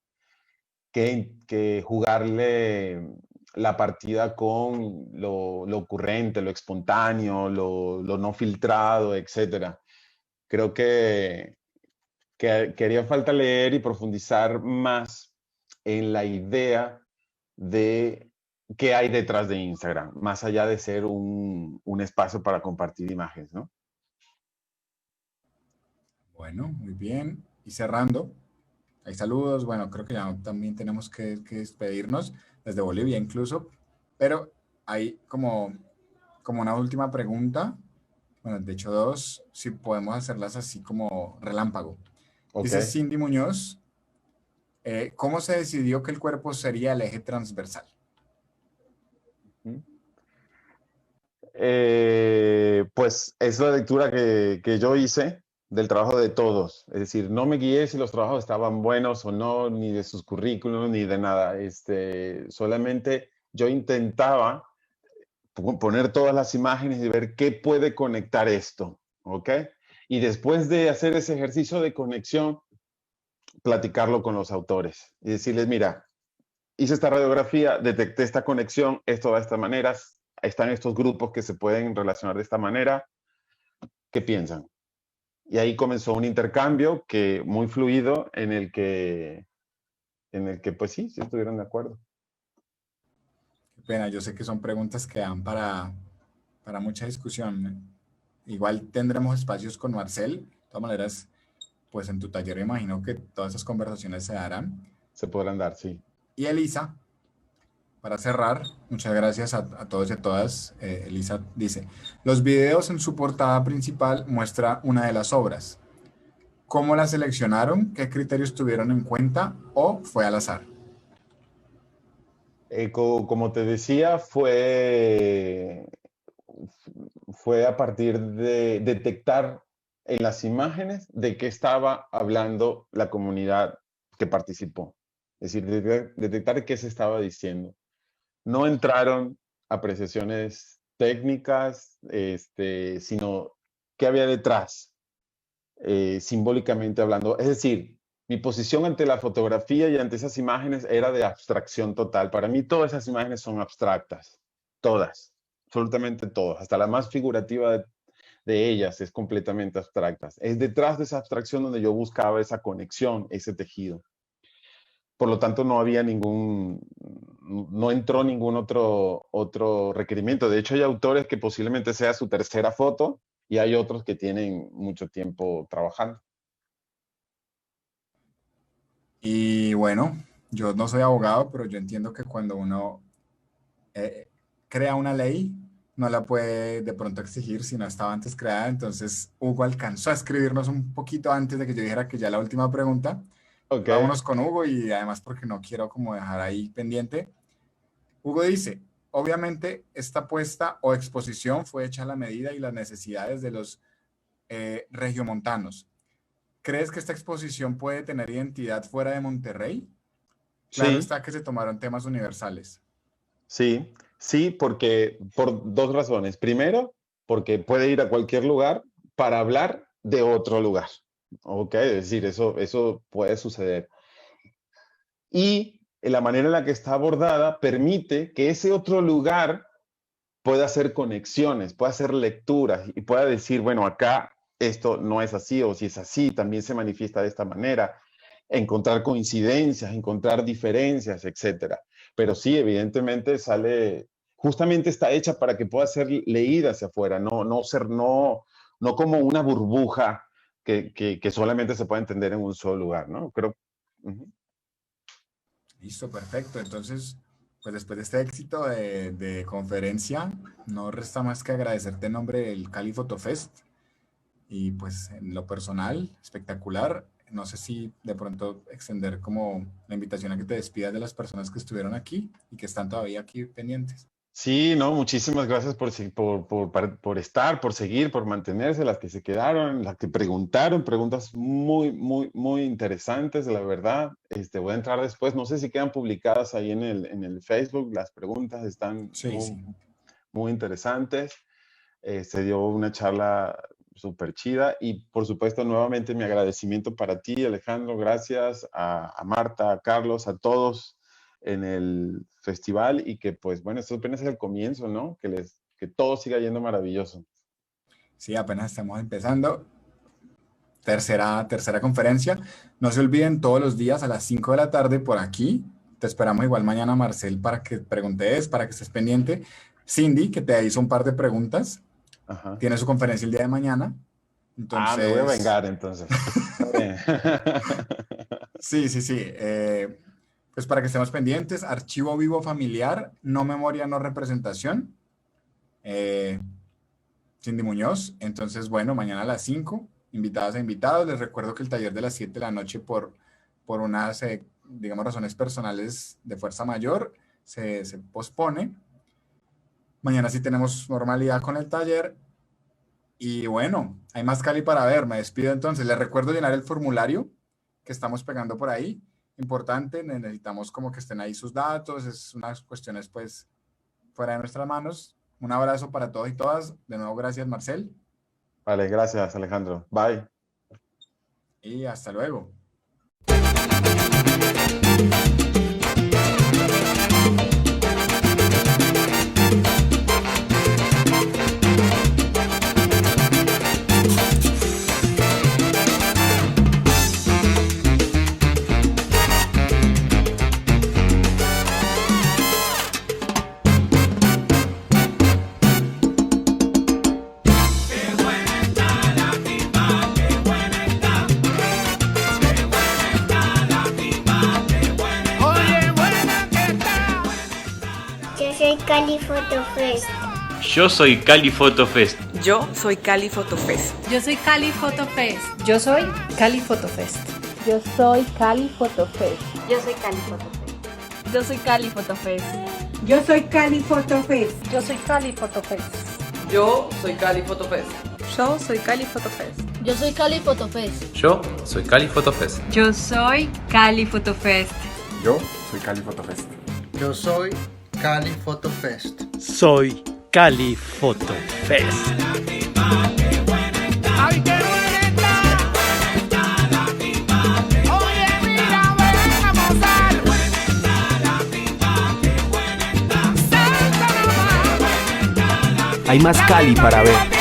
que jugarle la partida con lo ocurrente, lo espontáneo, lo no filtrado, etcétera. Creo que haría falta leer y profundizar más en la idea de qué hay detrás de Instagram, más allá de ser un espacio para compartir imágenes, ¿no? Bueno, muy bien. Y cerrando, hay saludos. Bueno, creo que ya también tenemos que despedirnos desde Bolivia incluso, pero hay como una última pregunta. Bueno, de hecho dos, si podemos hacerlas así como relámpago. Ok. Dice Cindy Muñoz, ¿cómo se decidió que el cuerpo sería el eje transversal? Pues es la lectura que yo hice del trabajo de todos. Es decir, no me guié si los trabajos estaban buenos o no, ni de sus currículums, ni de nada. Solamente yo intentaba poner todas las imágenes y ver qué puede conectar esto, ¿ok? Y después de hacer ese ejercicio de conexión, platicarlo con los autores y decirles, mira, hice esta radiografía, detecté esta conexión, esto va de estas maneras, están estos grupos que se pueden relacionar de esta manera, ¿qué piensan? Y ahí comenzó un intercambio que muy fluido en el que pues sí estuvieron de acuerdo. Qué pena, yo sé que son preguntas que dan para mucha discusión. Igual tendremos espacios con Marcel. De todas maneras, pues en tu taller me imagino que todas esas conversaciones se darán. Se podrán dar, sí. Y Elisa, para cerrar, muchas gracias a todos y a todas. Elisa dice, los videos en su portada principal muestra una de las obras. ¿Cómo la seleccionaron? ¿Qué criterios tuvieron en cuenta? ¿O fue al azar? Como te decía, fue a partir de detectar en las imágenes de qué estaba hablando la comunidad que participó. Es decir, detectar qué se estaba diciendo. No entraron apreciaciones técnicas, sino qué había detrás, simbólicamente hablando. Es decir, mi posición ante la fotografía y ante esas imágenes era de abstracción total. Para mí todas esas imágenes son abstractas, todas, absolutamente todas, hasta la más figurativa de ellas es completamente abstracta. Es detrás de esa abstracción donde yo buscaba esa conexión, ese tejido. Por lo tanto, no entró ningún otro requerimiento. De hecho, hay autores que posiblemente sea su tercera foto y hay otros que tienen mucho tiempo trabajando. Y bueno, yo no soy abogado, pero yo entiendo que cuando uno crea una ley, no la puede de pronto exigir si no estaba antes creada. Entonces, Hugo alcanzó a escribirnos un poquito antes de que yo dijera que ya la última pregunta. Ok. Vámonos con Hugo y además porque no quiero como dejar ahí pendiente. Hugo dice, obviamente esta apuesta o exposición fue hecha a la medida y las necesidades de los regiomontanos. ¿Crees que esta exposición puede tener identidad fuera de Monterrey? Claro Sí, está que se tomaron temas universales. sí, sí, porque por dos razones. Primero, porque puede ir a cualquier lugar para hablar de otro lugar. Ok, es decir, eso puede suceder. Y la manera en la que está abordada permite que ese otro lugar pueda hacer conexiones, pueda hacer lecturas y pueda decir, bueno, acá esto no es así, o si es así, también se manifiesta de esta manera, encontrar coincidencias, encontrar diferencias, etcétera. Pero sí, evidentemente justamente está hecha para que pueda ser leída hacia afuera, no como una burbuja que solamente se puede entender en un solo lugar, ¿no? Creo. Listo, perfecto. Entonces, pues después de este éxito de conferencia, no resta más que agradecerte en nombre del Cali Photo Fest y pues en lo personal, espectacular. No sé si de pronto extender como la invitación a que te despidas de las personas que estuvieron aquí y que están todavía aquí pendientes. Sí, no, muchísimas gracias por estar, por seguir, por mantenerse, las que se quedaron, las que preguntaron, preguntas muy, muy, muy interesantes, la verdad. Voy a entrar después, no sé si quedan publicadas ahí en el Facebook, las preguntas están Sí, sí. muy interesantes. Se dio una charla súper chida y por supuesto nuevamente mi agradecimiento para ti, Alejandro, gracias a Marta, a Carlos, a todos en el festival y que pues bueno, esto apenas es el comienzo, ¿no? Que todo siga yendo maravilloso. Sí, apenas estamos empezando. Tercera conferencia. No se olviden todos los días a las 5 de la tarde por aquí. Te esperamos igual mañana, Marcel, para que preguntes, para que estés pendiente. Cindy, que te hizo un par de preguntas, Ajá. tiene su conferencia el día de mañana. Entonces, me voy a vengar entonces. sí. Pues para que estemos pendientes, archivo vivo familiar, no memoria, no representación. Cindy Muñoz. Entonces, bueno, mañana a las 5, invitadas e invitados. Les recuerdo que el taller de las 7 de la noche por unas, digamos, razones personales de fuerza mayor se pospone. Mañana sí tenemos normalidad con el taller. Y bueno, hay más Cali para ver. Me despido entonces. Les recuerdo llenar el formulario que estamos pegando por ahí. Importante, necesitamos como que estén ahí sus datos. Es unas cuestiones pues fuera de nuestras manos. Un abrazo para todos y todas. De nuevo, gracias, Marcel. Vale, gracias, Alejandro. Bye. Y hasta luego. Cali Photo Fest. Yo soy Cali Photo Fest. Yo soy Cali Photo Fest. Yo soy Cali Photo Fest. Yo soy Cali Photo Fest. Yo soy Cali Photo Fest. Yo soy Cali Photo Fest. Yo soy Cali Photo Fest. Yo soy Cali Photo Fest. Yo soy Cali Photo Fest. Yo soy Cali Photo Fest. Yo soy Cali Photo Fest. Yo soy Cali Photo Fest. Yo soy Cali Photo Fest. Yo soy Cali Photo Fest. Yo soy Cali Photo Fest. Yo soy Cali Photo Fest. Soy Cali Photo Fest. ¡Ay, qué buena está! Oye, mira, ven a mozar. Hay más Cali para ver.